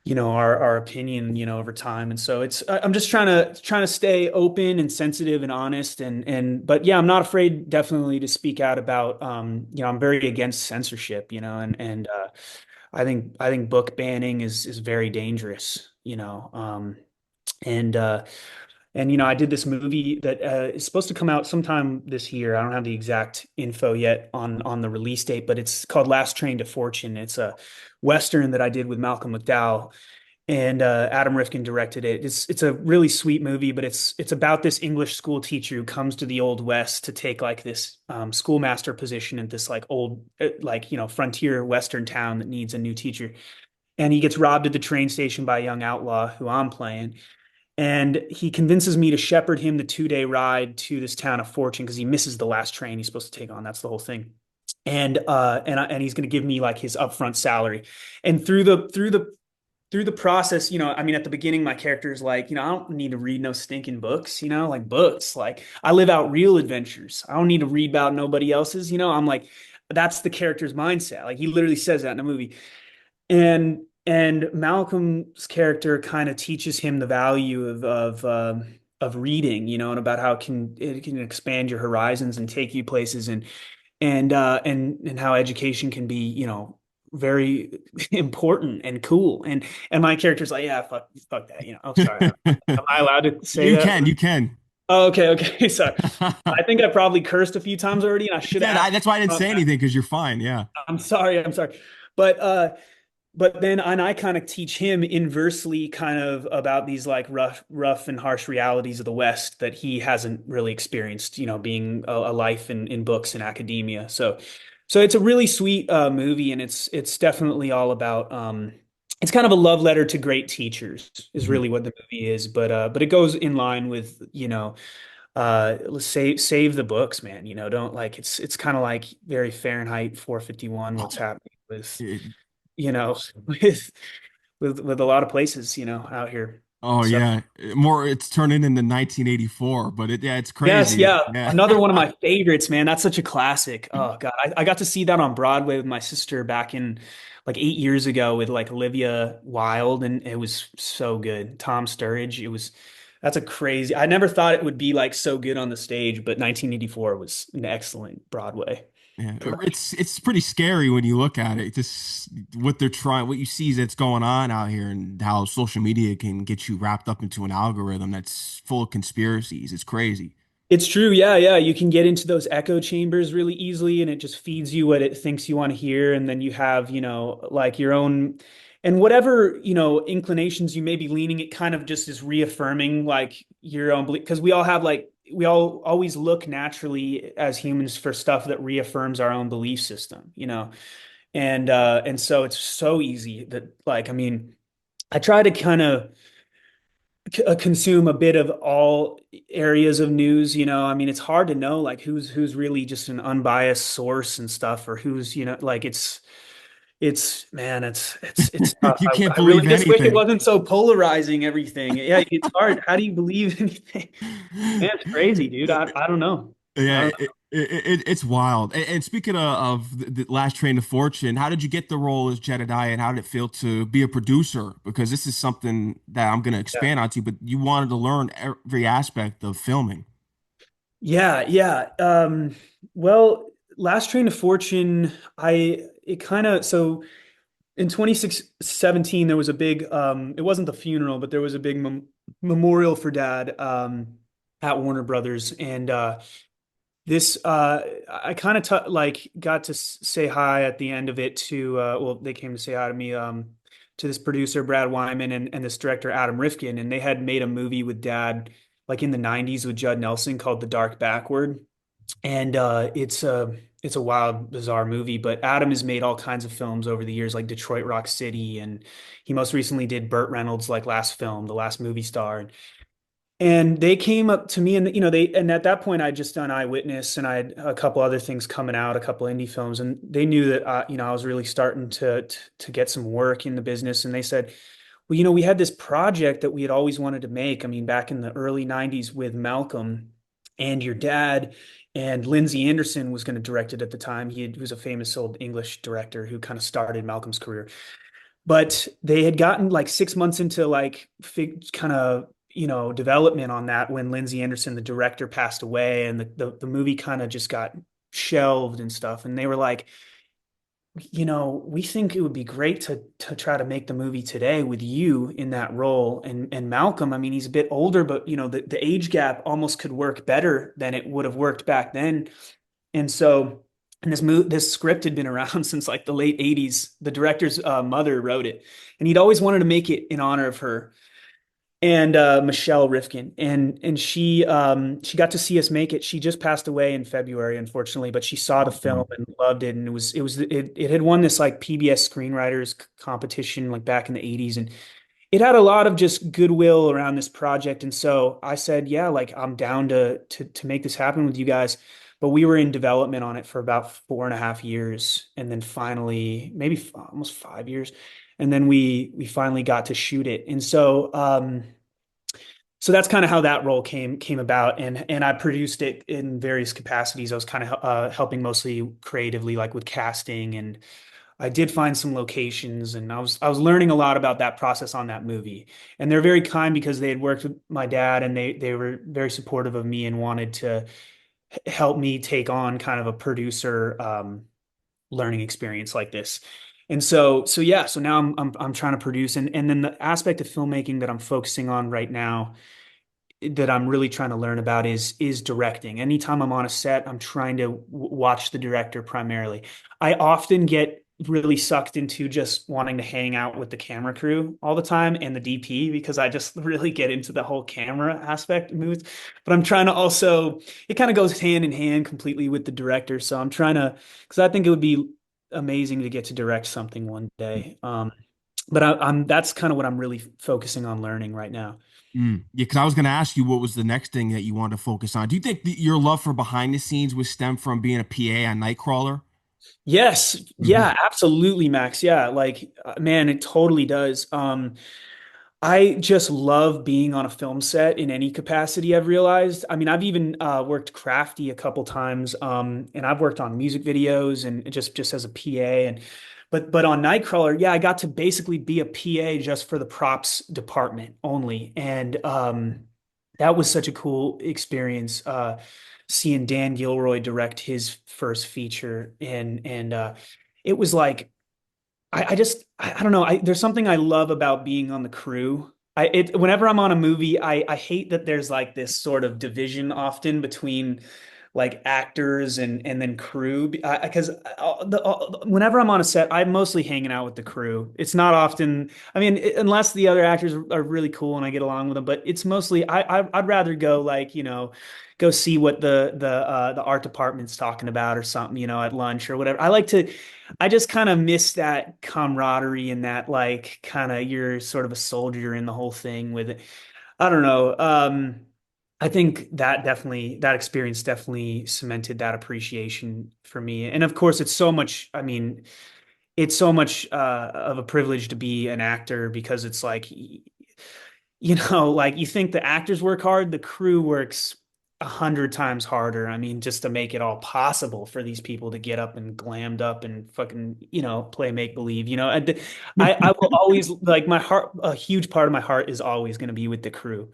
you know, our opinion, you know, over time. And so I'm just trying to stay open and sensitive and honest, and but yeah, I'm not afraid definitely to speak out about, you know, I'm very against censorship, you know, and I think book banning is very dangerous, you know. And you know, I did this movie that is supposed to come out sometime this year. I don't have the exact info yet on the release date, but it's called Last Train to Fortune. It's a Western that I did with Malcolm McDowell, and Adam Rifkin directed it. It's a really sweet movie, but it's about this English school teacher who comes to the Old West to take like this schoolmaster position at this like old like, you know, frontier Western town that needs a new teacher. And he gets robbed at the train station by a young outlaw who I'm playing. And he convinces me to shepherd him the 2 day ride to this town of Fortune because he misses the last train he's supposed to take on. That's the whole thing. And he's going to give me like his upfront salary. And through the process, you know, I mean, at the beginning, my character is like, you know, I don't need to read no stinking books, you know, like books. Like I live out real adventures. I don't need to read about nobody else's, you know. I'm like, that's the character's mindset. Like he literally says that in the movie. And Malcolm's character kind of teaches him the value of reading, you know, and about how it can expand your horizons and take you places, and how education can be, you know, very important and cool. And my character's like, yeah, fuck that, you know. Oh, sorry. Am I allowed to say You that? can, you can. Oh, okay. Sorry. I think I probably cursed a few times already, and I should have Yeah, asked. that's why I didn't say anything because you're fine. Yeah. I'm sorry. I'm sorry. But then and I kind of teach him inversely kind of about these like rough and harsh realities of the West that he hasn't really experienced, you know, being a life in books and academia. So it's a really sweet movie, and it's definitely all about it's kind of a love letter to great teachers is Mhm. really what the movie is, but it goes in line with, you know, let's save the books, man. You know, don't like it's kind of like very Fahrenheit 451 what's Oh, happening with, it- you know, with a lot of places, you know, out here. oh So yeah, more. It's turning into 1984, but yeah, it's yes, crazy. yeah, Yeah, another one of my favorites, man. That's such a classic. Oh God, I got to see that on Broadway with my sister back in like 8 years ago with like Olivia Wilde, and it was so good. Tom Sturridge. That's a crazy. I never thought it would be like so good on the stage, but 1984 was an excellent Broadway yeah. production. It's pretty scary when you look at it. Just what they're trying, what you see that's going on out here, and how social media can get you wrapped up into an algorithm that's full of conspiracies. It's crazy. It's true. Yeah, yeah. You can get into those echo chambers really easily, and it just feeds you what it thinks you want to hear. And then you have, like your own, and whatever, inclinations you may be leaning, it kind of just is reaffirming like your own belief. Because we all have like, we all always look naturally as humans for stuff that reaffirms our own belief system. And so it's so easy that, like, I mean, I try to kind of consume a bit of all areas of news, I mean, it's hard to know like who's really just an unbiased source and stuff, or who's, like it's man, it's tough. You can't I really believe just wish it anything. wasn't so polarizing everything. Yeah, it's hard. How do you believe anything? Man, it's crazy, dude. I don't know. I Yeah, don't know. it's wild. And speaking of the Last Train to Fortune, how did you get the role as Jedediah, and how did it feel to be a producer? Because this is something that I'm going to Yeah. expand onto, but you wanted to learn every aspect of filming. Yeah, yeah. Well, Last Train to Fortune, I it kind of so in 2017 there was a big it wasn't the funeral, but there was a big memorial for dad at Warner Brothers. And this I kind of like got to say hi at the end of it to well, they came to say hi to me, to this producer Brad Wyman, and this director Adam Rifkin, and they had made a movie with dad like in the 90s with Judd Nelson called The Dark Backward. And it's a wild, bizarre movie. But Adam has made all kinds of films over the years, like Detroit Rock City, and he most recently did Burt Reynolds' like last film, The Last Movie Star. And they came up to me, and and at that point I'd just done Eyewitness, and I had a couple other things coming out, a couple indie films, and they knew that I was really starting to get some work in the business. And they said, well, we had this project that we had always wanted to make. I mean, back in the early 90s with Malcolm and your dad, and Lindsay Anderson was going to direct it at the time. He was a famous old English director who kind of started Malcolm's career. But they had gotten like 6 months into like kind of, development on that when Lindsay Anderson, the director, passed away, and the movie kind of just got shelved and stuff. And they were like, we think it would be great to try to make the movie today with you in that role. And Malcolm, I mean, he's a bit older, but the age gap almost could work better than it would have worked back then. And so, and this script had been around since like the late 80s. The director's mother wrote it, and he'd always wanted to make it in honor of her, and Michelle Rifkin, and she got to see us make it. She just passed away in February, unfortunately, but she saw the film and loved it. And it had won this like PBS screenwriters competition like back in the 80s, and it had a lot of just goodwill around this project. And so I said, yeah, like I'm down to make this happen with you guys. But we were in development on it for about 4.5 years, and then finally, maybe almost 5 years, and then we finally got to shoot it. And so that's kind of how that role came about. And I produced it in various capacities. I was kind of helping mostly creatively, like with casting, and I did find some locations, and I was learning a lot about that process on that movie. And they're very kind because they had worked with my dad, and they were very supportive of me and wanted to help me take on kind of a producer learning experience like this. And so yeah, so now I'm trying to produce, and then the aspect of filmmaking that I'm focusing on right now, that I'm really trying to learn about, is directing. Anytime I'm on a set, I'm trying to watch the director primarily. I often get really sucked into just wanting to hang out with the camera crew all the time and the DP, because I just really get into the whole camera aspect moves. But I'm trying to also, it kind of goes hand in hand completely with the director. So I'm trying to, because I think it would be amazing to get to direct something one day. But I'm that's kind of what I'm really focusing on learning right now. Yeah, because I was going to ask you what was the next thing that you wanted to focus on. Do you think that your love for behind the scenes was stem from being a PA on Nightcrawler? Yes, Hmm. yeah, absolutely, Max. Yeah, like man, it totally does. I just love being on a film set in any capacity, I've realized. I mean, I've even worked crafty a couple times, and I've worked on music videos and just as a PA. And but on Nightcrawler, yeah, I got to basically be a PA just for the props department only. And that was such a cool experience, seeing Dan Gilroy direct his first feature. And it was like, I don't know. There's something I love about being on the crew. whenever I'm on a movie, I hate that there's like this sort of division often between like actors and then crew because whenever I'm on a set, I'm mostly hanging out with the crew. It's not often, I mean, unless the other actors are really cool and I get along with them, but it's mostly I'd rather go like, go see what the art department's talking about or something, at lunch or whatever. I just kind of miss that camaraderie and that like kind of you're sort of a soldier in the whole thing with it. I don't know. I think that experience definitely cemented that appreciation for me. And of course, I mean, it's so much of a privilege to be an actor because it's like, like you think the actors work hard, the crew works 100 times harder. I mean, just to make it all possible for these people to get up and glammed up and fucking, play make believe. I will always like my heart. A huge part of my heart is always going to be with the crew.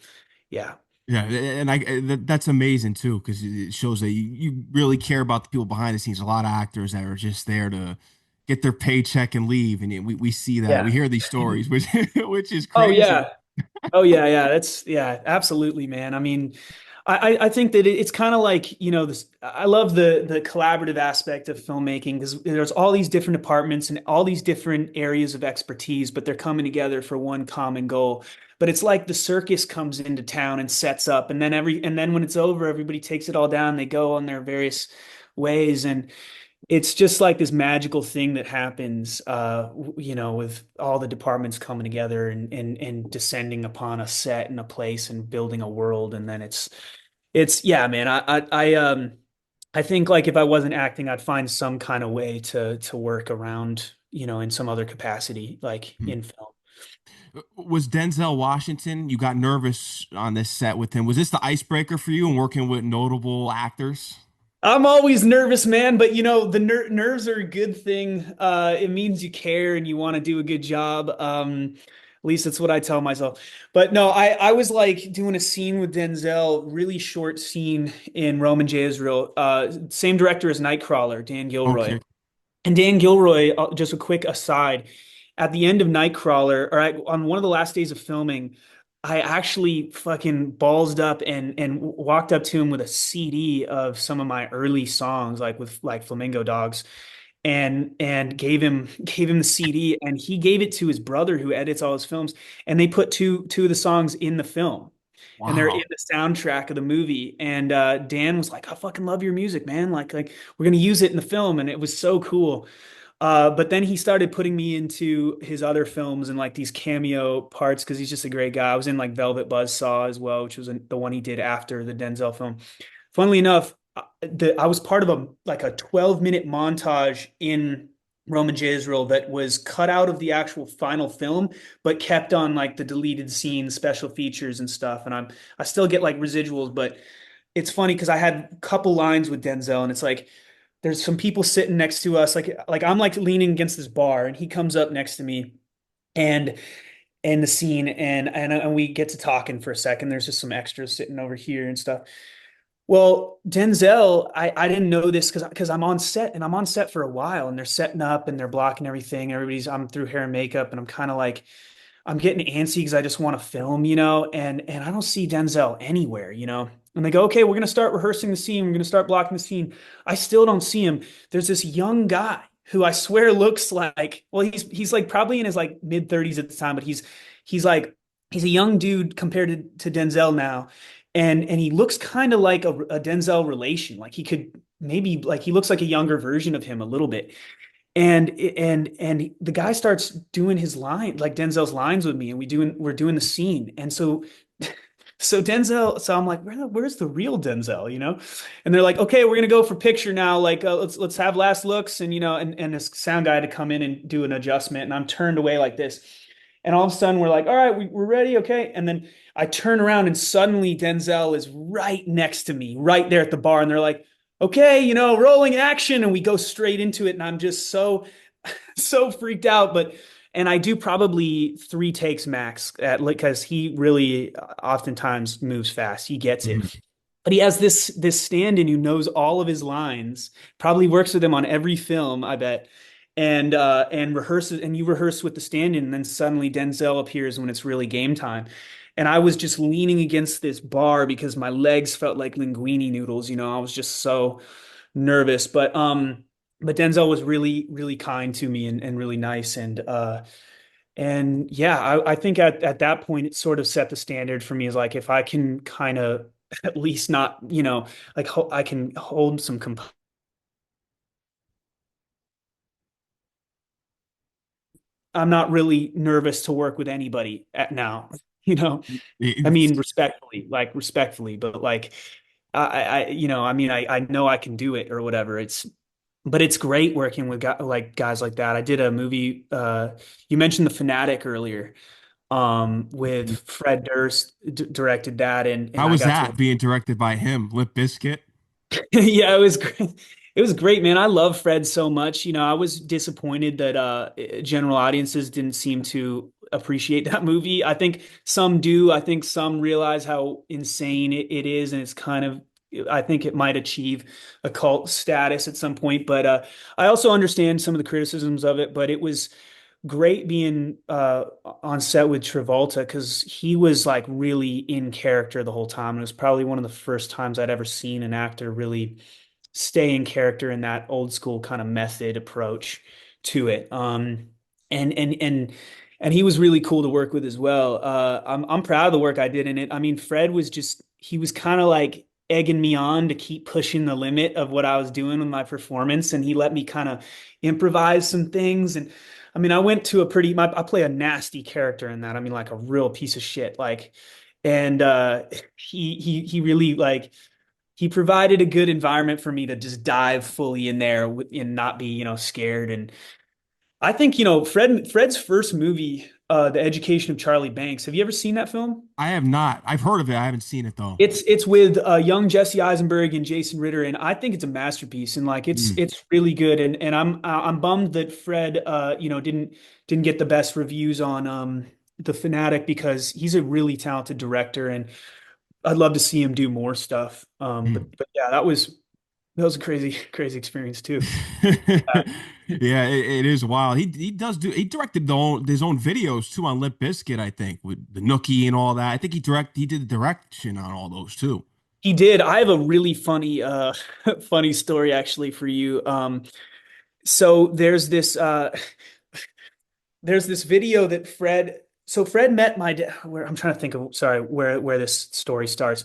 Yeah. Yeah, and that's amazing too, because it shows that you really care about the people behind the scenes. A lot of actors that are just there to get their paycheck and leave, and we see that. We Yeah. hear these stories, which which is Oh crazy. yeah. Oh yeah. Yeah, absolutely, man. I mean, I think that it's kind of like, this I love the collaborative aspect of filmmaking because there's all these different departments and all these different areas of expertise, but they're coming together for one common goal. But it's like the circus comes into town and sets up, and then when it's over, everybody takes it all down, they go on their various ways. And it's just like this magical thing that happens, with all the departments coming together and descending upon a set and a place and building a world. And then yeah, man. I think like if I wasn't acting, I'd find some kind of way to work around, in some other capacity, like Hmm. in film. Was Denzel Washington? You got nervous on this set with him. Was this the icebreaker for you and working with notable actors? I'm always nervous, man, but the nerves are a good thing. It means you care and you want to do a good job. At least that's what I tell myself. But no, I was like doing a scene with Denzel, really short scene in Roman J. Israel. Same director as Nightcrawler, Dan Gilroy. Okay. And Dan Gilroy, just a quick aside, at the end of Nightcrawler, on one of the last days of filming, I actually fucking ballsed up and walked up to him with a CD of some of my early songs, like with like Flamingo Dogs, and gave him the CD, and he gave it to his brother who edits all his films, and they put two of the songs in the film and they're in Wow. the soundtrack of the movie. And Dan was like, "I fucking love your music, man! Like we're gonna use it in the film," and it was so cool. But then he started putting me into his other films and like these cameo parts because he's just a great guy. I was in like Velvet Buzzsaw as well, which was the one he did after the Denzel film. Funnily enough, I was part of a 12-minute montage in Roman J. Israel that was cut out of the actual final film, but kept on like the deleted scenes, special features and stuff. And I still get like residuals, but it's funny because I had a couple lines with Denzel, and it's like there's some people sitting next to us, like I'm like leaning against this bar, and he comes up next to me, and the scene, and we get to talking for a second. There's just some extras sitting over here and stuff. Well, Denzel, I didn't know this because I'm on set and I'm on set for a while and they're setting up and they're blocking everything. I'm through hair and makeup and I'm kind of like I'm getting antsy because I just want to film, and I don't see Denzel anywhere. And they go, okay, we're gonna start rehearsing the scene, we're gonna start blocking the scene. I still don't see him. There's this young guy who I swear looks like, well, he's like probably in his like mid 30s at the time, but he's like he's a young dude compared to Denzel now. And he looks kind of like a Denzel relation. Like he could maybe like he looks like a younger version of him a little bit. And the guy starts doing his line, like Denzel's lines with me, and we're doing the scene. And so I'm like, where's the real Denzel, And they're like, okay, we're gonna go for picture now. Like, let's have last looks, and this sound guy had to come in and do an adjustment, and I'm turned away like this, and all of a sudden we're like, all right, we're ready, okay. And then I turn around, and suddenly Denzel is right next to me, right there at the bar, and they're like, okay, rolling action, and we go straight into it, and I'm just so freaked out. And I do probably three takes max at because he really oftentimes moves fast. He gets it. Mhm. But he has this stand-in who knows all of his lines, probably works with him on every film, I bet. and rehearses, and you rehearse with the stand-in, and then suddenly Denzel appears when it's really game time. And I was just leaning against this bar because my legs felt like linguine noodles. I was just so nervous. But Denzel was really, really kind to me and really nice. And yeah, I think at that point it sort of set the standard for me as like if I can kind of at least not, like I can hold some comp I'm not really nervous to work with anybody at now, you know. I mean, respectfully, but like I mean, I know I can do it or whatever. But it's great working with guys like that. I did a movie, you mentioned The Fanatic earlier, with Fred Durst directed that, and How I was got to, that being directed by him? Lip Biscuit? yeah, it was great. It was great, man. I love Fred so much. I was disappointed that general audiences didn't seem to appreciate that movie. I think some do. I think some realize how insane it is, and it's kind of I think it might achieve a cult status at some point. But I also understand some of the criticisms of it, but it was great being on set with Travolta because he was like really in character the whole time. It was probably one of the first times I'd ever seen an actor really stay in character in that old school kind of method approach to it. And and and and he was really cool to work with as well. I'm proud of the work I did in it. I mean, Fred was just he was kind of like egging me on to keep pushing the limit of what I was doing with my performance, and he let me kind of improvise some things. And I mean, I went to I play a nasty character in that. I mean, like a real piece of shit. And he really like he provided a good environment for me to just dive fully in there and not be, scared. And I think, Fred's first movie, The Education of Charlie Banks. Have you ever seen that film? I have not. I've heard of it. I haven't seen it though. It's with young Jesse Eisenberg and Jason Ritter, and I think it's a masterpiece. And like Mm. it's really good. And I'm bummed that Fred, didn't get the best reviews on The Fanatic because he's a really talented director, and I'd love to see him do more stuff. Mm. But yeah, that was a crazy crazy experience too. Yeah, it is wild. He directed his own videos too on Limp Bizkit, I think, with the Nookie and all that. I think he did the direction on all those too. He did. I have a really funny funny story actually for you. So there's this video that Fred met my dad. Where I'm trying to think of, sorry, where this story starts.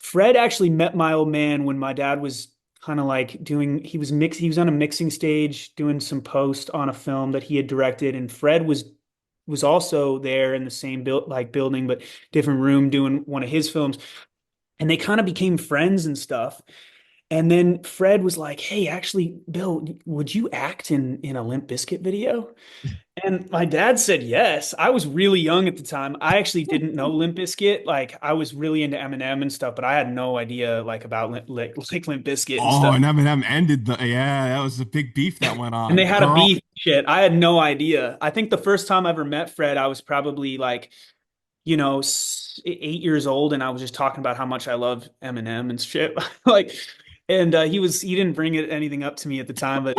Fred actually met my old man when my dad was kind of like he was on a mixing stage doing some post on a film that he had directed, and Fred was also there in the same building but different room doing one of his films, and they kind of became friends and stuff. And then Fred was like, "Hey, actually, Bill, would you act in a Limp Bizkit video?" And my dad said yes. I was really young at the time. I actually didn't know Limp Bizkit. Like I was really into Eminem and stuff, but I had no idea like about like Limp Bizkit and Oh, stuff. and Eminem ended the yeah, that was a big beef that went And they on. had a Girl. beef shit. I had no idea. I think the first time I ever met Fred, I was probably like, 8 years old, and I was just talking about how much I love Eminem and shit. Like, and he didn't bring anything up to me at the time, but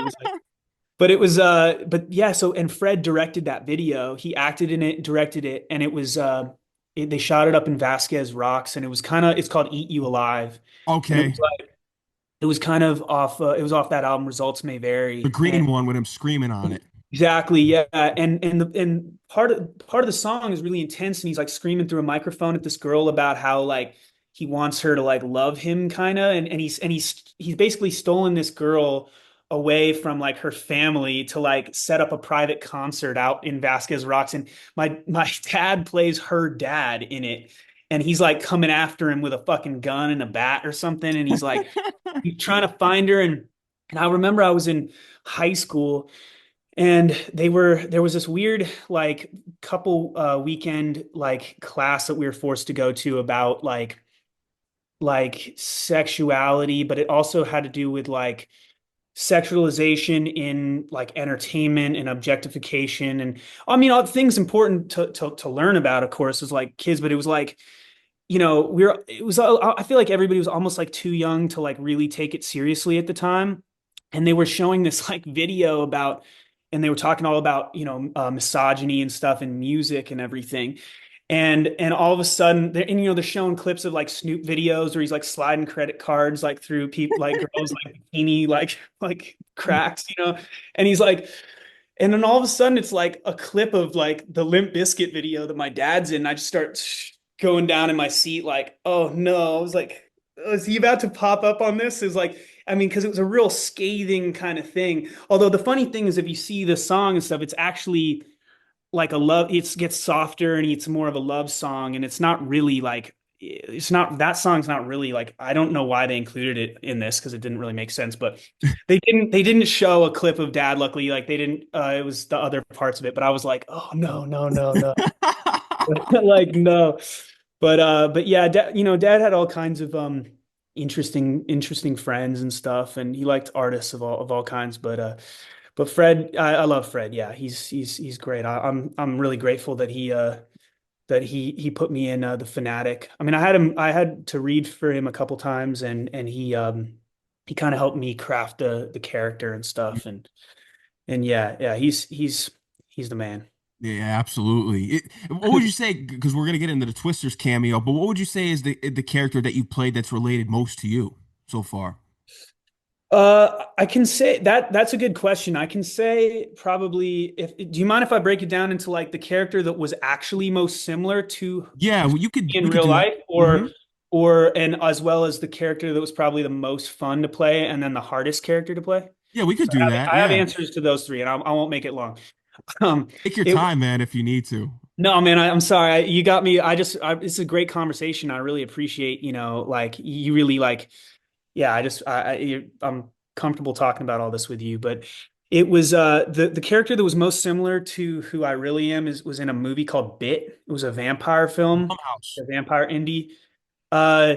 but yeah, so and Fred directed that video. He acted in it, directed it, and they shot it up in Vasquez Rocks, and it's called Eat You Alive. And Okay. it was kind of off it was off that album Results May The Vary. And green one with him screaming on it. exactly, yeah. And part of the song is really intense, and he's like screaming through a microphone at this girl about how like he wants her to like love him kind of, and he's basically stolen this girl away from like her family to like set up a private concert out in Vasquez Rocks, and my dad plays her dad in it, and he's like coming after him with a fucking gun and a bat or something, and he's trying to find her. And I remember I was in high school, and there was this weird like couple weekend like class that we were forced to go to about like sexuality, but it also had to do with like sexualization in like entertainment and objectification. And I mean all things important to learn about, of course, as like kids, but it was like, I feel like everybody was almost like too young to like really take it seriously at the time. And they were showing this like video about and they were talking all about, misogyny and stuff in music and everything. And all of a sudden, they're showing clips of like Snoop videos where he's like sliding credit cards like through people like girls like bikini like cracks, and he's like, and then all of a sudden it's like a clip of like the Limp Bizkit video that my dad's in. And I just start going down in my seat like, oh no. I was like, oh, is he about to pop up on this? Is like, I mean, because it was a real scathing kind of thing. Although the funny thing is, if you see the song and stuff, it's actually like a love, it gets softer and it's more of a love song. And it's not really like, it's not, that song's not really like, I don't know why they included it in this because it didn't really make sense, but they didn't show a clip of dad. Luckily, like they didn't, it was the other parts of it, but I was like, oh no, no, no, no. Like no. But yeah, dad had all kinds of interesting friends and stuff, and he liked artists of all kinds. But Fred, I love Fred. Yeah, he's great. I'm really grateful that he put me in the Fanatic. I mean, I had to read for him a couple times, and he kind of helped me craft the character and stuff, and yeah, he's the man. Yeah, absolutely. What would you say? Because we're gonna get into the Twisters cameo, but what would you say is the character that you played that's related most to you so far? I can say that's a good question. I can say probably if do you mind if I break it down into like the character that was actually most similar Yeah, to well, you could in we could real do that. life Hmm. or and as well as the character that was probably the most fun to play and then the hardest character to play. Yeah, we could So do that. I have Yeah, answers to those three and I won't make it long. Um take your it time, man, if you need to. No, man, I'm sorry. You got me. It's a great conversation. I really appreciate, like you really like yeah, I'm comfortable talking about all this with you, but it was the character that was most similar to who I really am is was in a movie called Bit. It was a vampire film, Blumhouse. a vampire indie. Uh,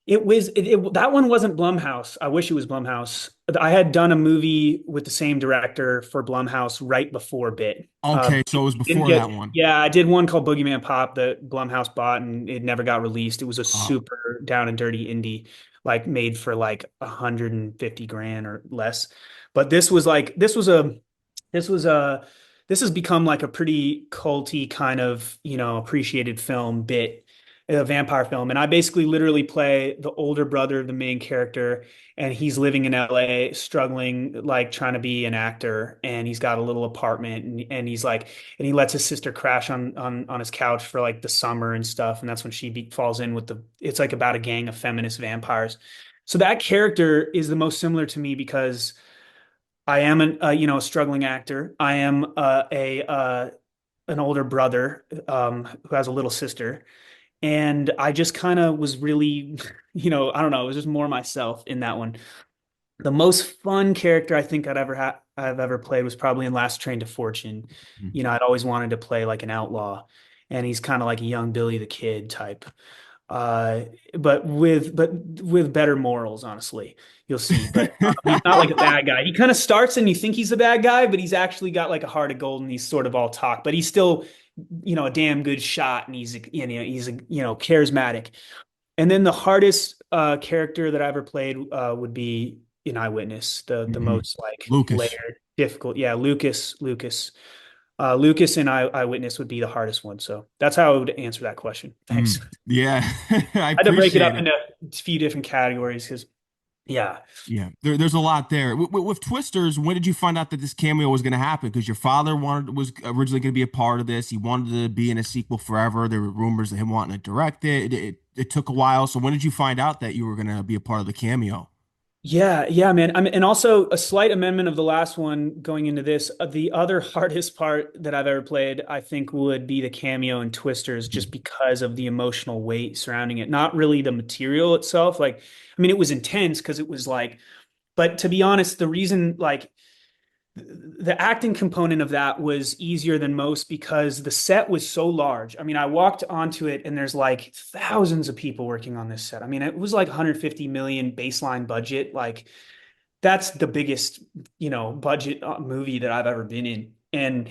that one wasn't Blumhouse. I wish it was Blumhouse. I had done a movie with the same director for Blumhouse right before Bit. Okay, so it was Didn't before that get one. Yeah, I did one called Boogeyman Pop that Blumhouse bought and it never got released. It was a Uh, super down and dirty indie, like made for like 150 grand or less. But this was a this has become like a pretty culty kind of, appreciated film Bit, a vampire film. And I basically literally play the older brother of the main character, and he's living in LA, struggling, like trying to be an actor. And he's got a little apartment, and he's like, and he lets his sister crash on his couch for like the summer and stuff. And that's when falls in with it's like about a gang of feminist vampires. So that character is the most similar to me because I am a struggling actor. I am an older brother who has a little sister, and I just kind of was really, I don't know, it was just more myself in that one. The most fun character I think I've ever played was probably in Last Train to Fortune. I'd always wanted to play like an outlaw, and he's kind of like a young Billy the Kid type. Uh, but with better morals, honestly, you'll see. But he's not like a bad guy. He kind of starts and you think he's a bad guy, but he's actually got like a heart of gold and he's sort of all talk, but he's still, a damn good shot and he's charismatic. And then the hardest character that I ever played would be in Eyewitness, the mhm. most like Lucas. layered, difficult. Yeah, Lucas and Eyewitness would be the hardest one. So that's how I would answer that question. Thanks. Yeah, I I had to break it appreciate up it. into a few different categories because, yeah. Yeah, there's a lot there. With Twisters, when did you find out that this cameo was going to happen? Because your father was originally going to be a part of this. He wanted to be in a sequel forever. There were rumors of him wanting to direct it. It took a while. So when did you find out that you were going to be a part of the cameo? Yeah, man. And also a slight amendment of the last one going into this. The other hardest part that I've ever played, I think, would be the cameo in Twisters, Mhm. just because of the emotional weight surrounding it. Not really the material itself. Like, I mean, it was intense because it was like, but to be honest, the reason, like, the acting component of that was easier than most because the set was so large. I mean, I walked onto it and there's like thousands of people working on this set. I mean, it was like 150 million baseline budget. Like that's the biggest, budget movie that I've ever been in. And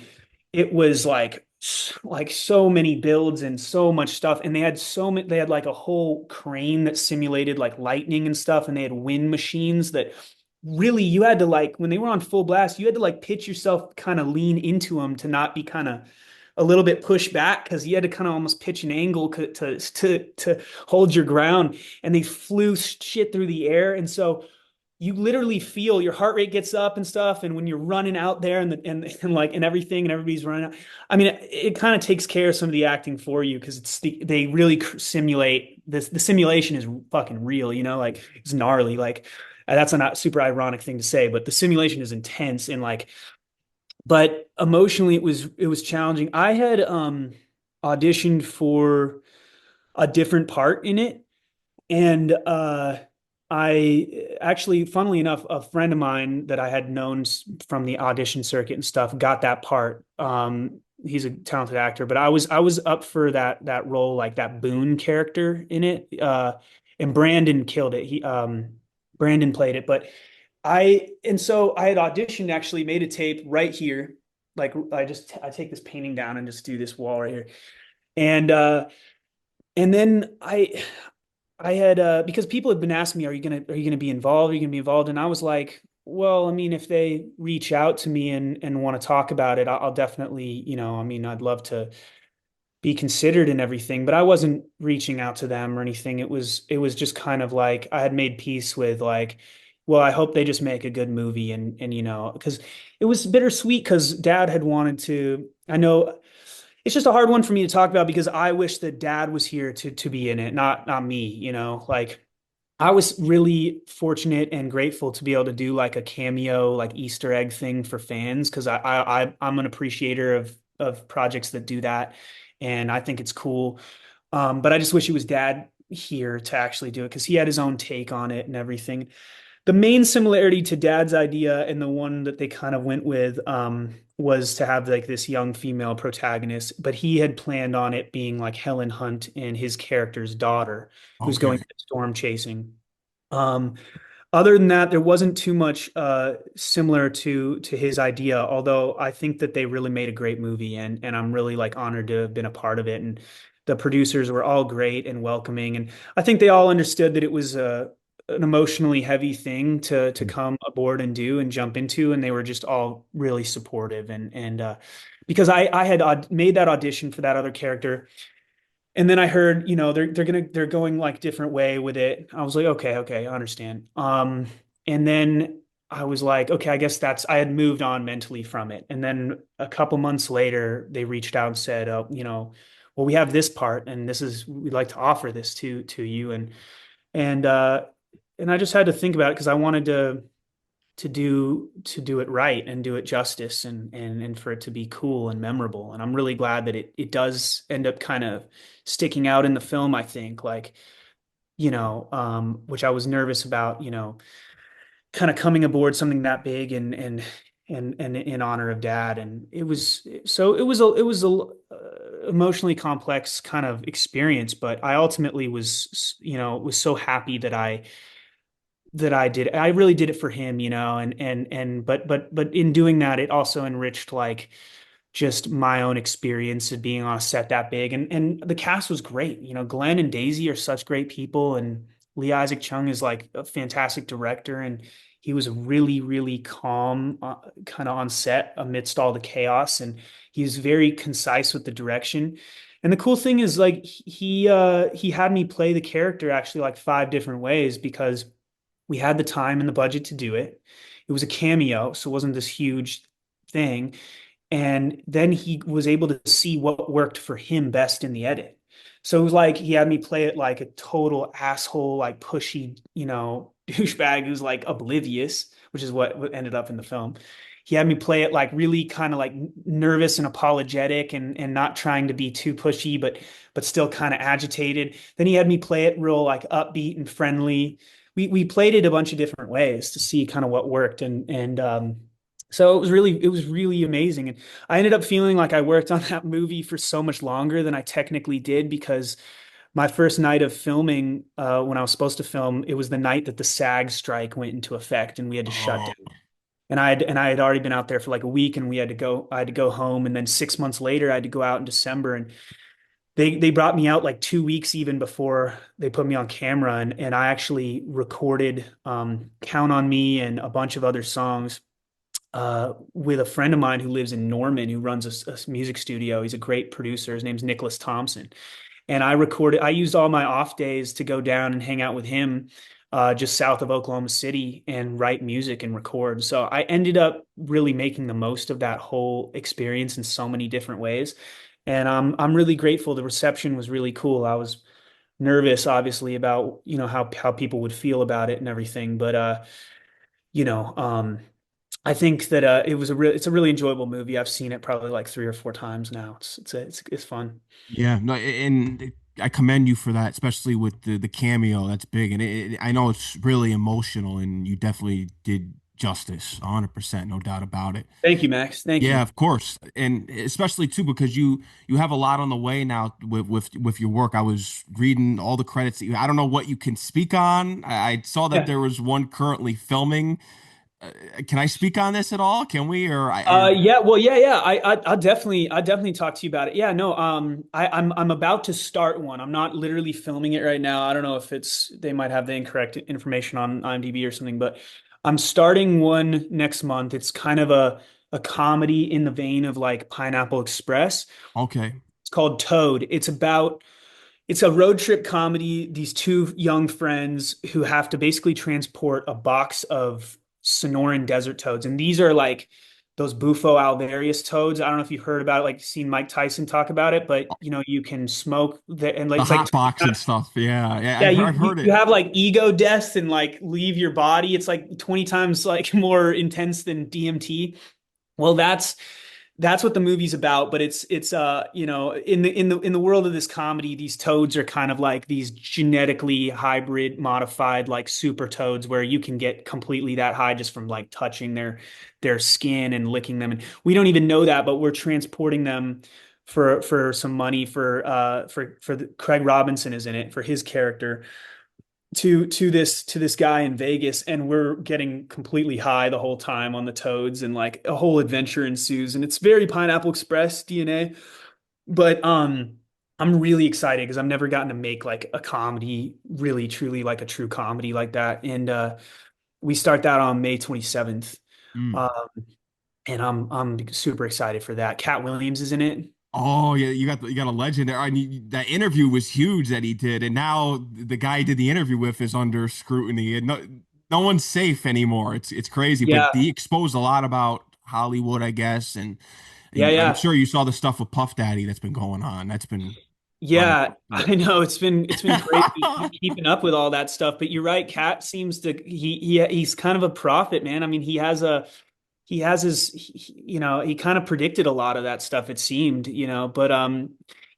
it was like so many builds and so much stuff. And they had like a whole crane that simulated like lightning and stuff. And they had wind machines really you had to like when they were on full blast, you had to like pitch yourself kind of lean into them to not be kind of a little bit pushed back because you had to kind of almost pitch an angle to hold your ground, and they flew shit through the air, and so you literally feel your heart rate gets up and stuff, and when you're running out there and like and everything and everybody's running out, I mean it kind of takes care of some of the acting for you because they really simulate this. The simulation is fucking real, you know, like it's gnarly. Like that's a not super ironic thing to say, but the simulation is intense and like, but emotionally it was challenging. I had auditioned for a different part in it, and I actually, funnily enough, a friend of mine that I had known from the audition circuit and stuff got that part. He's a talented actor, but I was up for that role, like that Boone character in it. And Brandon killed it. Brandon played it, but and so I had auditioned, actually made a tape right here. Like I take this painting down and just do this wall right here. And and then I had because people had been asking me, are you gonna be involved? Are you gonna be involved? And I was like, well, I mean, if they reach out to me and want to talk about it, I'll definitely, I mean, I'd love to be considered and everything, but I wasn't reaching out to them or anything. It was just kind of like I had made peace with like, well, I hope they just make a good movie, and because it was bittersweet because Dad had wanted to. I know it's just a hard one for me to talk about because I wish that Dad was here to be in it, not me, like I was really fortunate and grateful to be able to do like a cameo, like Easter egg thing for fans because I'm an appreciator of projects that do that, and I think it's cool. But I just wish it was Dad here to actually do it because he had his own take on it and everything. The main similarity to Dad's idea and the one that they kind of went with was to have like this young female protagonist, but he had planned on it being like Helen Hunt and his character's daughter, who's going Okay. storm chasing. Um, Other than that, there wasn't too much similar to his idea, although I think that they really made a great movie, and I'm really like honored to have been a part of it. And the producers were all great and welcoming, and I think they all understood that it was an emotionally heavy thing to come aboard and do and jump into, and they were just all really supportive. And because I had made that audition for that other character, and then I heard, they're going like different way with it. I was like, okay, I understand. And then I was like, okay, I guess I had moved on mentally from it. And then a couple months later, they reached out and said, well, we have this part, and we'd like to offer this to you. And and I just had to think about it because I wanted to do it right and do it justice, and for it to be cool and memorable. And I'm really glad that it does end up kind of sticking out in the film, I think, like, which I was nervous about, kind of coming aboard something that big and in honor of Dad. And it was a emotionally complex kind of experience, but I ultimately was so happy that I did. I really did it for him, but in doing that, it also enriched like just my own experience of being on a set that big. And the cast was great. Glenn and Daisy are such great people, and Lee Isaac Chung is like a fantastic director, and he was really, really calm, kind of on set amidst all the chaos, and he was very concise with the direction. And the cool thing is like he had me play the character actually like five different ways because we had the time and the budget to do it. It was a cameo, so it wasn't this huge thing. And then he was able to see what worked for him best in the edit. So it was like he had me play it like a total asshole, like pushy, douchebag who's like oblivious, which is what ended up in the film. He had me play it like really kind of like nervous and apologetic and not trying to be too pushy, but still kind of agitated. Then he had me play it real like upbeat and friendly. We played it a bunch of different ways to see kind of what worked, and so it was really amazing. And I ended up feeling like I worked on that movie for so much longer than I technically did because my first night of filming, when I was supposed to film, it was the night that the SAG strike went into effect and we had to shut Oh, down. And I had already been out there for like a week, and I had to go home, and then 6 months later I had to go out in December. they brought me out like 2 weeks even before they put me on camera, and I actually recorded Count on Me and a bunch of other songs with a friend of mine who lives in Norman, who runs a music studio. He's a great producer. His name's Nicholas Thompson. And I used all my off days to go down and hang out with him just south of Oklahoma City and write music and record. So I ended up really making the most of that whole experience in so many different ways. And I'm really grateful. The reception was really cool. I was nervous, obviously, about, how people would feel about it and everything. But you know, I think that it's a really enjoyable movie. I've seen it probably like 3 or 4 times now. It's fun. Yeah, no, and I commend you for that, especially with the cameo. That's big, and I know it's really emotional, and you definitely did justice, 100%, no doubt about it. Thank you, Max. Thank Yeah, you. of course, and especially too because you have a lot on the way now with your work. I was reading all the credits that you. I don't know what you can speak on. I saw that Yeah. there was one currently filming. Can I speak on this at all? Can we? Yeah, well, yeah. I'll definitely talk to you about it. Yeah, no, I'm about to start one. I'm not literally filming it right now. I don't know if they might have the incorrect information on IMDb or something, but I'm starting one next month. It's kind of a comedy in the vein of like Pineapple Express. Okay. It's called Toad. It's a road trip comedy. These two young friends who have to basically transport a box of Sonoran desert toads. And these are like those Bufo alvarius toads. I don't know if you've heard about it, like seen Mike Tyson talk about it, but you can smoke and like The it's like hot box and stuff. Yeah, yeah, yeah, I've heard you it. have like ego deaths and like leave your body. It's like 20 times like more intense than DMT. Well, that's what the movie's about, but it's in the world of this comedy, these toads are kind of like these genetically hybrid modified like super toads where you can get completely that high just from like touching their skin and licking them. And we don't even know that, but we're transporting them for some money Craig Robinson is in it for his character to this guy in Vegas, and we're getting completely high the whole time on the toads, and like a whole adventure ensues, and it's very Pineapple Express DNA. But I'm really excited because I've never gotten to make like a comedy, really truly like a true comedy like that. And we start that on May 27th. Mm. Um, and I'm super excited for that. Cat Williams is in it. Oh yeah, you got a legend there. I mean, that interview was huge that he did, and now the guy he did the interview with is under scrutiny, and no one's safe anymore. It's crazy, but Yeah, he exposed a lot about Hollywood, I guess, and yeah, I'm yeah. sure you saw the stuff with Puff Daddy that's been going on. That's been running. Yeah, I know it's been crazy keeping up with all that stuff. But you're right, Cat seems to he's kind of a prophet, man. I mean, he has his he kind of predicted a lot of that stuff, it seemed, but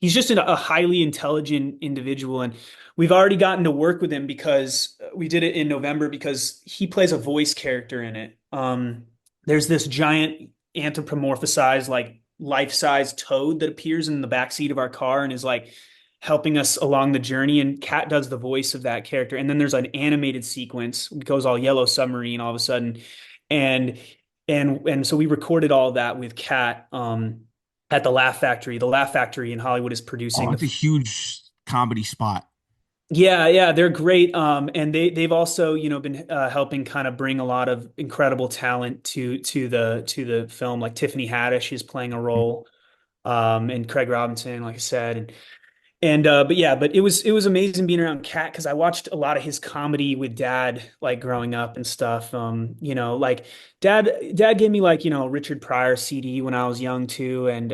he's just a highly intelligent individual, and we've already gotten to work with him because we did it in November because he plays a voice character in it. There's this giant anthropomorphized like life-size toad that appears in the backseat of our car and is like helping us along the journey, and Kat does the voice of that character. And then there's an animated sequence, it goes all yellow submarine all of a sudden, and and so we recorded all of that with Kat at the Laugh Factory. The Laugh Factory in Hollywood is Oh, producing it's a the. huge comedy spot. Yeah, yeah, they're great. And they've also, been helping kind of bring a lot of incredible talent to the film. Like Tiffany Haddish is playing a role, and Craig Robinson, like I said, and but it was amazing being around Kat because I watched a lot of his comedy with Dad, like growing up and stuff. Like Dad gave me like Richard Pryor CD when I was young too, and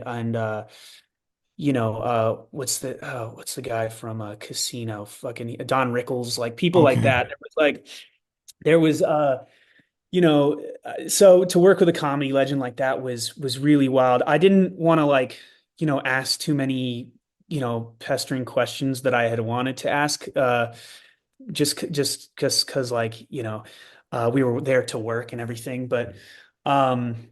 what's the guy from Casino, fucking Don Rickles, like people like Okay. that. There was so to work with a comedy legend like that was really wild. I didn't want to like ask too many pestering questions that I had wanted to ask just because like we were there to work and everything, but um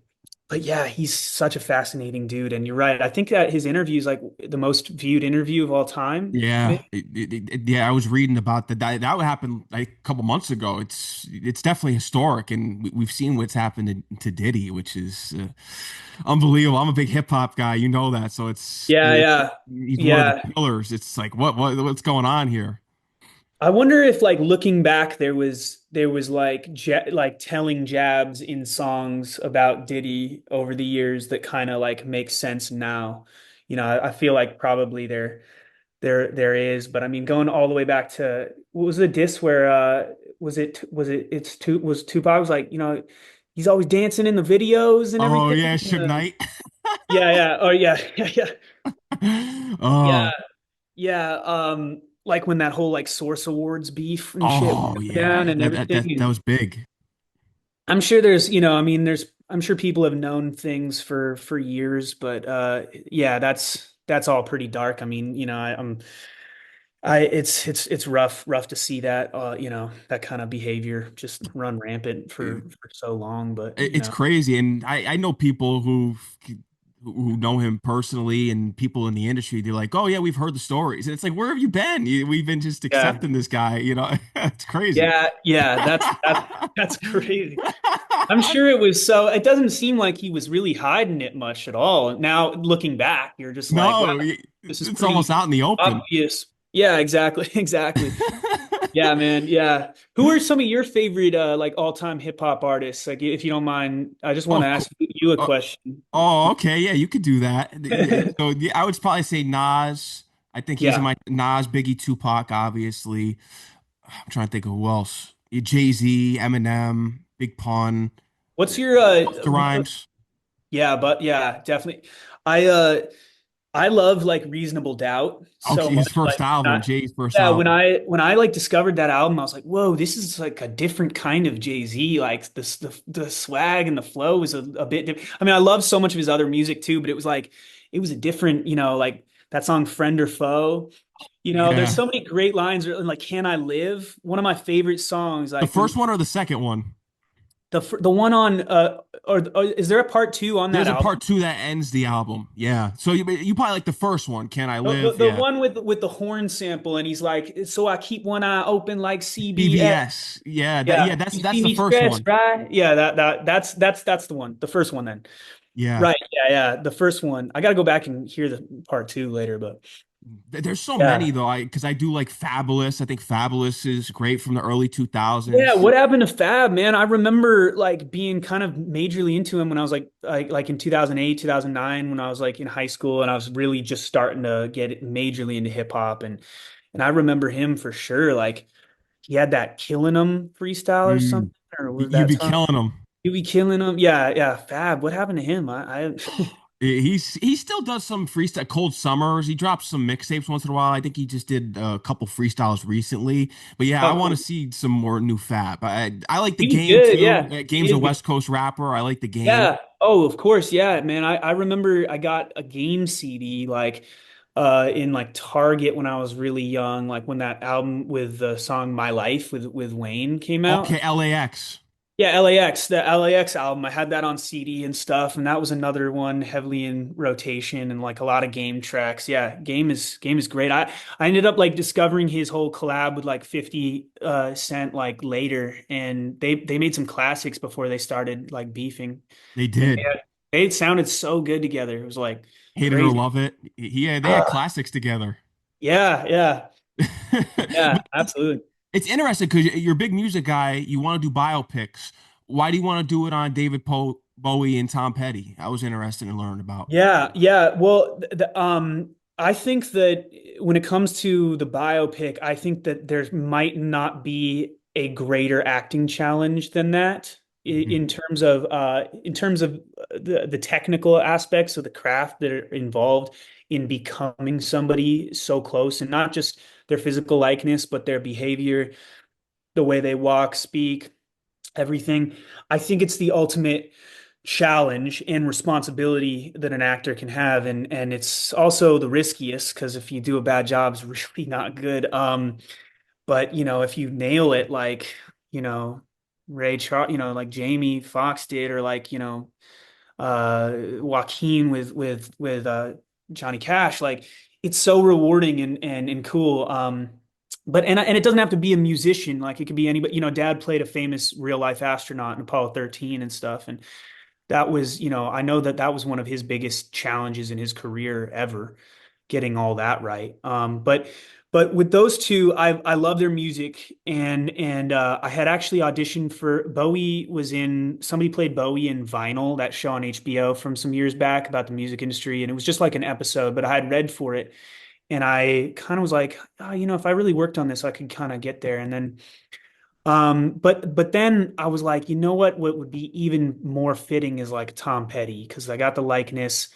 but yeah, he's such a fascinating dude. And you're right. I think that his interview is like the most viewed interview of all time. Yeah, Maybe. yeah, I was reading about that. That would happen like a couple months ago. It's definitely historic, and we've seen what's happened to Diddy, which is unbelievable. I'm a big hip hop guy, you know that. So Yeah, yeah, he's one of the yeah. pillars. It's like what's going on here? I wonder if like looking back, there was like like telling jabs in songs about Diddy over the years that kind of like make sense now. I feel like probably there is, but I mean, going all the way back to what was the diss where was Tupac was like, he's always dancing in the videos and Oh everything. yeah, Suge Knight. Yeah, yeah. Oh yeah, yeah, yeah. Yeah, Oh, yeah. Like when that whole like Source Awards beef and shit oh went down yeah, and everything. that And was big. I'm sure I'm sure people have known things for years, but yeah, that's all pretty dark. I mean, it's rough to see that that kind of behavior just run rampant for so long, but It's crazy, and I know people who know him personally, and people in the industry. They're like, "Oh yeah, we've heard the stories," and it's like, "Where have you been? We've been just yeah, accepting this guy." You know, it's crazy. yeah, yeah, that's crazy. I'm sure it doesn't seem like he was really hiding it much at all. Now looking back, you're just like, wow, No, this is it's almost pretty out in the open. obvious. Yeah, exactly, exactly. Yeah, man. Yeah. Who are some of your favorite like all-time hip hop artists? Like if you don't mind, I just want Oh, to ask you a uh, question. oh, okay, yeah, you could do that. So yeah, I would probably say Nas. I think he's in Yeah. my Nas, Biggie, Tupac, obviously. I'm trying to think of who else. Jay-Z, Eminem, Big Pun, What's your Busta Rhymes. yeah, but yeah, definitely. I uh I love like Reasonable Doubt so Okay, his much. first Like album, Jay's first yeah, when album. I like discovered that album, I was like, whoa, this is like a different kind of Jay-Z. Like the swag and the flow was a bit different. I mean, I love so much of his other music too, but it was like it was a different, like that song Friend or Foe. There's Yeah. so many great lines like Can I Live? One of my favorite songs, The like when first one or the second one? the one on or is there a part two on that There's a album? part two that ends the album. Yeah. So you probably like the first one, Can I The, Live? the Yeah. one with the horn sample, and he's like, so I keep one eye open like CBS. CBS. Yeah, Yeah, you that's see the me first stressed, one. right? Yeah, that's the one, the first one then. Yeah. Right, yeah, yeah, the first one. I got to go back and hear the part two later, but There's so many yeah. though. Because I do like Fabulous. I think Fabulous is great from the early Yeah, 2000s. what happened to Fab, man? I remember like being kind of majorly into him when I was like in 2008, 2009 when I was like in high school and I was really just starting to get majorly into hip hop and I remember him for sure like he had that Killing 'Em freestyle or something Mm. or was You that be song? killing them. You be killing 'em? Yeah, yeah, Fab. What happened to him? I He still does some freestyle. Cold Summers. He drops some mixtapes once in a while. I think he just did a couple freestyles recently. But yeah, I Oh, want to cool. see some more new Fab. I like the He was game good, too. yeah. He Game's a is good. West Coast rapper. I like the game. Yeah. Oh, of course. Yeah, man. I remember I got a game CD like in like Target when I was really young, like when that album with the song My Life with Wayne came Okay, out. LAX. Yeah, LAX, the LAX album. I had that on CD and stuff, and that was another one heavily in rotation and like a lot of game tracks. Yeah, game is great. I ended up like discovering his whole collab with like 50 Cent like later, and they made some classics before they started like beefing. They And did. they sounded so good together. It was like Hate it or crazy. love it. Yeah, they had Uh, classics together. yeah, yeah, yeah, But absolutely. it's interesting because you're a big music guy. You want to do biopics. Why do you want to do it on Bowie and Tom Petty? I was interested in learning about. Yeah, yeah. Well, I think that when it comes to the biopic, I think that there might not be a greater acting challenge than that Mhm. in terms of the technical aspects of the craft that are involved in becoming somebody so close, and not just their physical likeness, but their behavior, the way they walk, speak, everything. I think it's the ultimate challenge and responsibility that an actor can have, and it's also the riskiest because if you do a bad job, it's really not good. But if you nail it, like you know Ray Charles, like Jamie Foxx did, or like Joaquin with Johnny Cash. Like it's so rewarding and cool. But and it doesn't have to be a musician. Like it could be anybody. You know, Dad played a famous real life astronaut in Apollo 13 and stuff, and that was, you know, I know that that was one of his biggest challenges in his career ever, getting all that right. But with those two, I love their music, and I had actually auditioned for Bowie. Was in somebody played Bowie in Vinyl, that show on HBO from some years back about the music industry, and it was just like an episode, but I had read for it, and I kind of was like, oh, you know, if I really worked on this, I could kind of get there, and then but then I was like, you know what? What would be even more fitting is like Tom Petty because I got the likeness.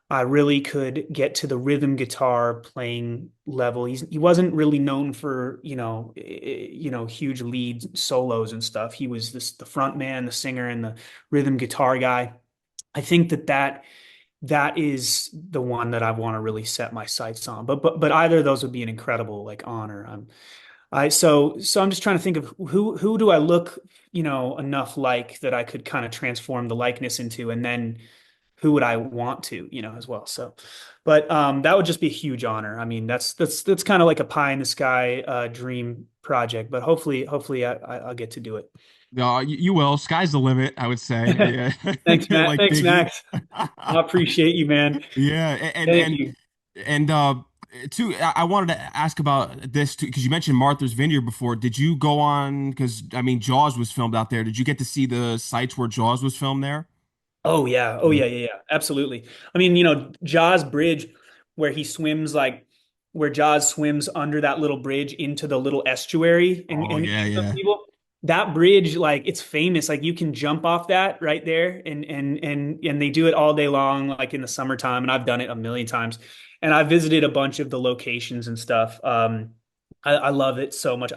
I really could get to the rhythm guitar playing level. He wasn't really known for, huge lead solos and stuff. He was the front man, the singer, and the rhythm guitar guy. I think that is the one that I want to really set my sights on. But either of those would be an incredible like honor. So I'm just trying to think of who do I look, enough like that I could kind of transform the likeness into, and then who would I want to, as well. So, but that would just be a huge honor. I mean, that's kind of like a pie in the sky dream project, but hopefully I'll get to do it. No, you will. Sky's the limit, I would say. Yeah. Thanks, Matt. Like Thanks, Biggie. Max. I appreciate you, man. Yeah, Thank you. and too, I wanted to ask about this too, because you mentioned Martha's Vineyard before. Did you go on, because I mean Jaws was filmed out there. Did you get to see the sites where Jaws was filmed there? Oh yeah. Oh yeah, yeah, yeah. Absolutely. I mean, Jaws Bridge where he swims like where Jaws swims under that little bridge into the little estuary Oh and yeah, eats those yeah. people. That bridge, like it's famous. Like you can jump off that right there and they do it all day long, like in the summertime. And I've done it a million times. And I visited a bunch of the locations and stuff. I love it so much.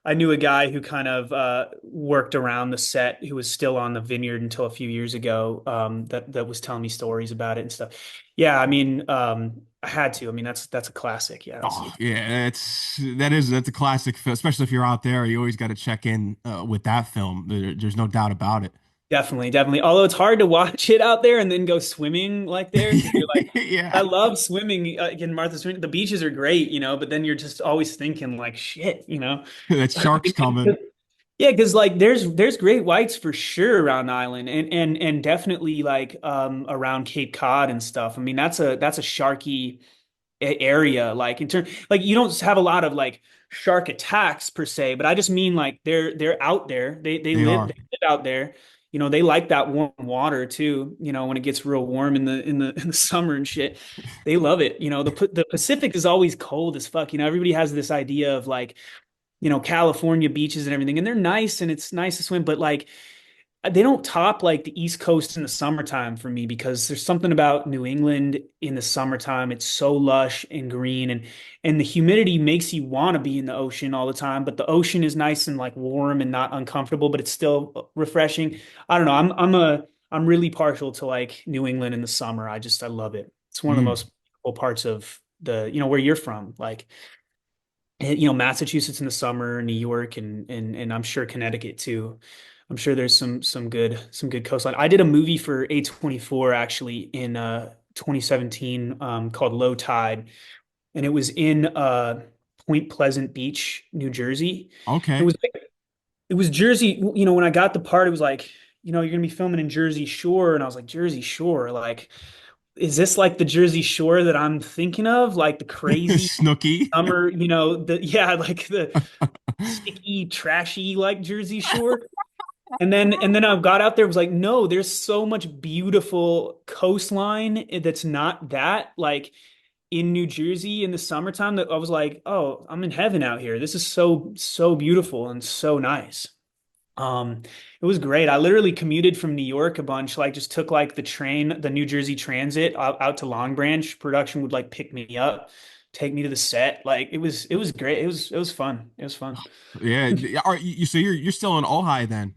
I knew a guy who kind of worked around the set who was still on the vineyard until a few years ago that was telling me stories about it and stuff. Yeah, I mean, I had to. I mean, that's a classic. Yeah, Oh yeah, that's a classic film, especially if you're out there. You always got to check in with that film. There's no doubt about it. definitely, definitely. Although it's hard to watch it out there and then go swimming like there because you're like, I Yeah, love swimming in Martha's Vineyard. The beaches are great, but then you're just always thinking like, shit, that shark's coming. Yeah, because like there's great whites for sure around the island and definitely like around Cape Cod and stuff. I mean that's a sharky area like in terms like you don't have a lot of like shark attacks per se, but I just mean like they're out there. They are. They live out there. They like that warm water too, when it gets real warm in the summer and shit. They love it. The Pacific is always cold as fuck. Everybody has this idea of like California beaches and everything, and they're nice and it's nice to swim, but like they don't top like the East Coast in the summertime for me because there's something about New England in the summertime. It's so lush and green and the humidity makes you want to be in the ocean all the time, but the ocean is nice and like warm and not uncomfortable, but it's still refreshing. I don't know. I'm really partial to like New England in the summer. I love it. It's one of the Mm. most beautiful parts of the, where you're from. Like Massachusetts in the summer, New York, and I'm sure Connecticut too. I'm sure there's some good coastline. I did a movie for A24 actually in 2017 called Low Tide, and it was in Point Pleasant Beach, New Jersey. It Okay. was it was Jersey. When I got the part, it was like, you're gonna be filming in Jersey Shore, and I was like, Jersey Shore, like, is this like the Jersey Shore that I'm thinking of, like the crazy Snooky. summer, like the sticky, trashy like Jersey Shore. And then I got out there, was like, no, there's so much beautiful coastline that's not that, like in New Jersey in the summertime that I was like, oh, I'm in heaven out here. This is so, so beautiful and so nice. It was great. I literally commuted from New York a bunch, like just took like the train, the New Jersey Transit out to Long Branch. Production would like pick me up, take me to the set. Like it was great. It was fun. It was fun. Yeah. Are you so you're still in Ojai then?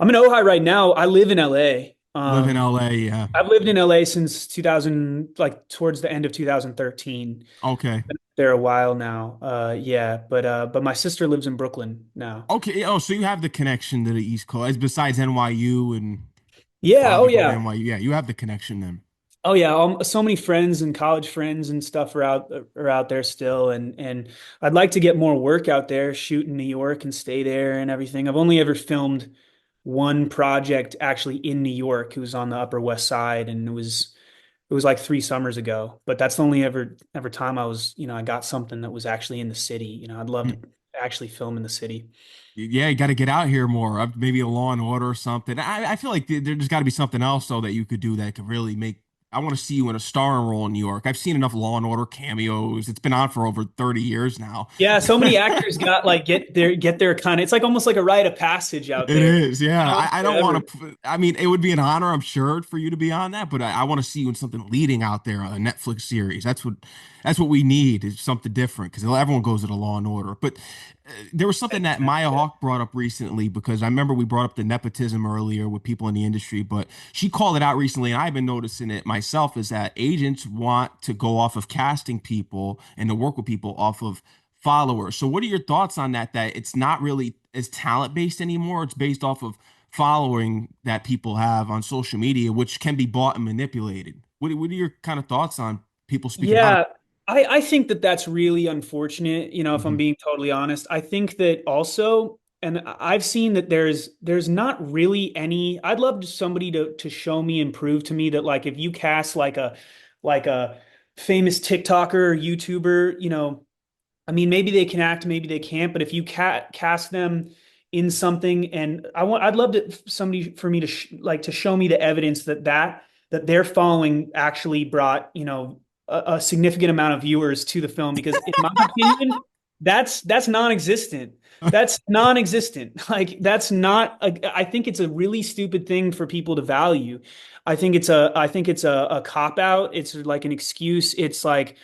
I'm in Ojai right now. I live in LA. Live in LA, yeah. I've lived in LA since 2000, like towards the end of 2013. Okay. Been there a while now. Yeah, but my sister lives in Brooklyn now. Okay. Oh, so you have the connection to the East Coast besides NYU and Your Yeah, oh father go to yeah. NYU. Yeah, you have the connection then. Oh yeah, so many friends and college friends and stuff are out there still, and I'd like to get more work out there, shoot in New York and stay there and everything. I've only ever filmed one project actually in New York. It was on the Upper West Side, and it was like 3 summers ago. But that's the only ever time I got something that was actually in the city. I'd love to actually film in the city. Yeah, you got to get out here more. Maybe a Law and Order or something. I feel like there's got to be something else though that you could do that could really make. I want to see you in a starring role in New York. I've seen enough Law and Order cameos. It's been on for over 30 years now. Yeah, so many actors got like get their kind of it's like almost like a rite of passage out It there. is, yeah. I don't Forever. want to. I mean, it would be an honor, I'm sure, for you to be on that. But I want to see you in something leading out there on a Netflix series. That's what we need is something different because everyone goes to the Law and Order. But there was something that Maya Hawke brought up recently because I remember we brought up the nepotism earlier with people in the industry, but she called it out recently, and I've been noticing it myself. Is that agents want to go off of casting people and to work with people off of followers. So what are your thoughts on that? That it's not really as talent based anymore. It's based off of following that people have on social media, which can be bought and manipulated. What are your kind of thoughts on people speaking out? Yeah, I think that that's really unfortunate, if I'm Mhm. being totally honest. I think that also, and I've seen that there's not really any. I'd love somebody to show me and prove to me that like if you cast like a famous TikToker or YouTuber, I mean, maybe they can act, maybe they can't, but if you cast them in something, and I'd love to somebody for me to to show me the evidence that their following actually brought, a significant amount of viewers to the film, because in my opinion, that's non-existent. That's non-existent. Like that's not I think it's a really stupid thing for people to value. I think it's a cop out. It's like an excuse. It's like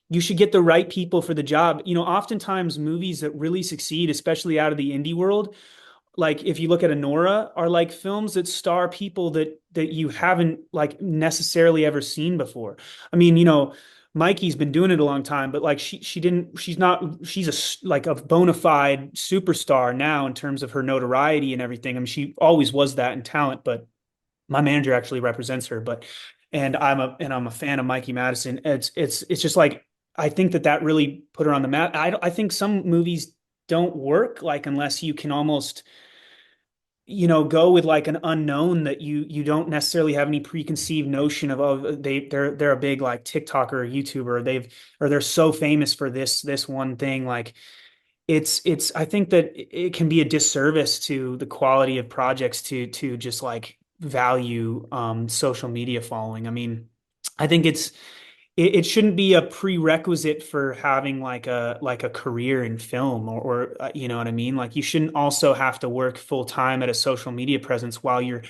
you should get the right people for the job. Oftentimes movies that really succeed, especially out of the indie world, like if you look at Anora, are like films that star people that you haven't like necessarily ever seen before. I mean, Mikey's been doing it a long time, but like she's a bona fide superstar now in terms of her notoriety and everything. I mean, she always was that in talent, but my manager actually represents her. And I'm a fan of Mikey Madison. It's just like I think that really put her on the map. I think some movies don't work like unless you can almost go with like an unknown that you don't necessarily have any preconceived notion of. Oh, they're a big like TikToker or YouTuber. They're so famous for this one thing. Like it's I think that it can be a disservice to the quality of projects to just like value social media following. I mean, I think it shouldn't be a prerequisite for having like a career in film, or you know what I mean? Like you shouldn't also have to work full time at a social media presence while you're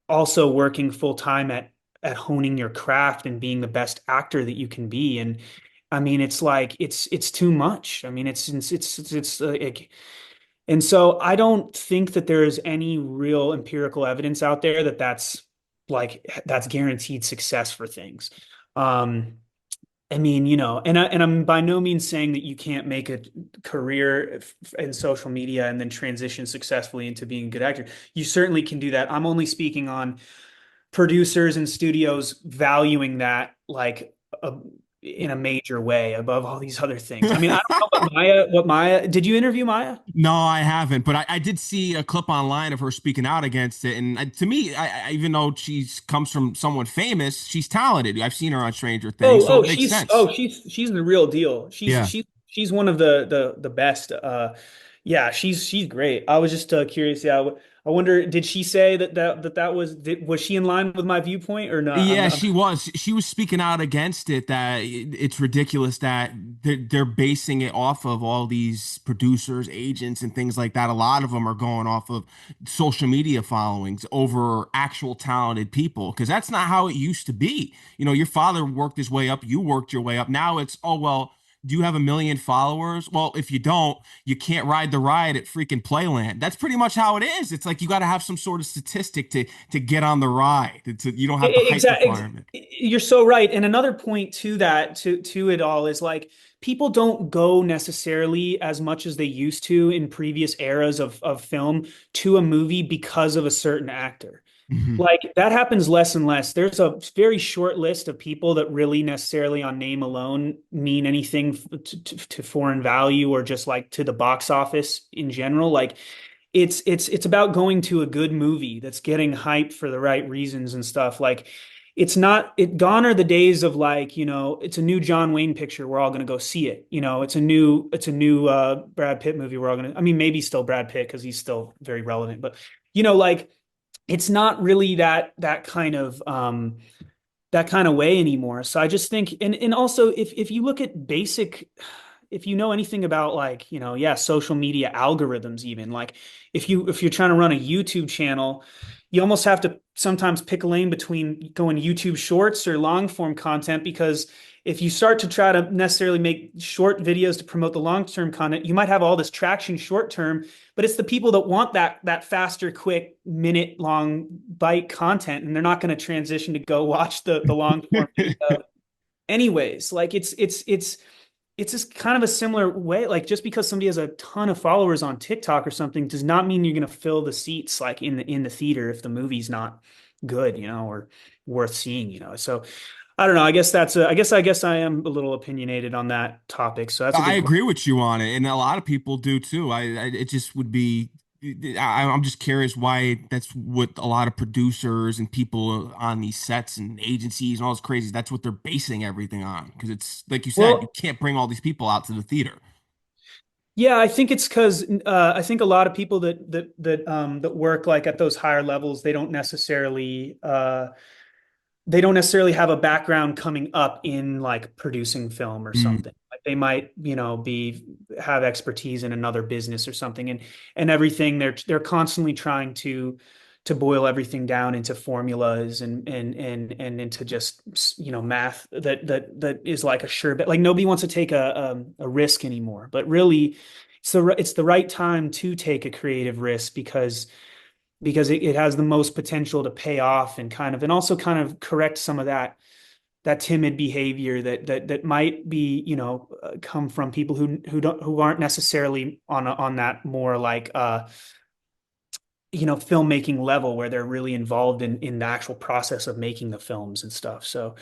also working full time at honing your craft and being the best actor that you can be. And I mean, it's like it's too much. I mean, it's like, and so I don't think that there is any real empirical evidence out there that's guaranteed success for things. Um, I mean, and I'm by no means saying that you can't make a career in social media and then transition successfully into being a good actor. You certainly can do that. I'm only speaking on producers and studios valuing that like in a major way above all these other things. I mean, I don't know what Maya, did you interview Maya? No, I haven't, but I did see a clip online of her speaking out against it, and to me, even though she's comes from someone famous, she's talented. I've seen her on Stranger Things, Oh, so oh, it makes she's sense. oh, she's the real deal. She's Yeah. she's she's one of the best. Yeah, she's great. I was just curious. Yeah, I wonder, did she say was she in line with my viewpoint or not? Yeah, she was. She was speaking out against it that it's ridiculous that they're basing it off of all these producers, agents, and things like that. A lot of them are going off of social media followings over actual talented people because that's not how it used to be. Your father worked his way up, you worked your way up. Now it's, oh, well, do you have 1 million followers? Well, if you don't, you can't ride the ride at freaking Playland. That's pretty much how it is. It's like you got to have some sort of statistic to get on the ride. You don't have the hype Exactly. requirement. You're so right. And another point to that, to it all, is like people don't go necessarily as much as they used to in previous eras of film to a movie because of a certain actor. Mhm. Like that happens less and less. There's a very short list of people that really necessarily on name alone mean anything to foreign value or just like to the box office in general. Like it's about going to a good movie that's getting hyped for the right reasons and stuff. Like it's not it gone are the days of like, it's a new John Wayne picture, we're all gonna go see it. It's a new Brad Pitt movie, we're all gonna, I mean, maybe still Brad Pitt because he's still very relevant, but like it's not really that kind of way anymore. So I just think, and also if you look at basic, if you know anything about like, yeah, social media algorithms, even like if you're trying to run a YouTube channel, you almost have to sometimes pick a lane between going YouTube shorts or long form content, because if you start to try to necessarily make short videos to promote the long term content, you might have all this traction short term, but it's the people that want that faster, quick, minute long bite content, and they're not going to transition to go watch the long form video anyways. Like it's just kind of a similar way. Like just because somebody has a ton of followers on TikTok or something does not mean you're going to fill the seats like in the theater if the movie's not good, or worth seeing, So I don't know. I guess I am a little opinionated on that topic. So that's a I good question. agree with you on it, and a lot of people do too. It just would be. I'm just curious why that's what a lot of producers and people on these sets and agencies and all this crazy. That's what they're basing everything on because it's like you said, you Well, can't bring all these people out to the theater. yeah, I think it's because I think a lot of people that work like at those higher levels, they don't necessarily have a background coming up in like producing film or Mm, something. Like they might, have expertise in another business or something, and everything. They're constantly trying to boil everything down into formulas and into just math that is like a sure bet. Like nobody wants to take a risk anymore, but really, it's the right time to take a creative risk because it has the most potential to pay off and also kind of correct some of that timid behavior that might be come from people who aren't necessarily on that more like filmmaking level where they're really involved in the actual process of making the films and stuff. So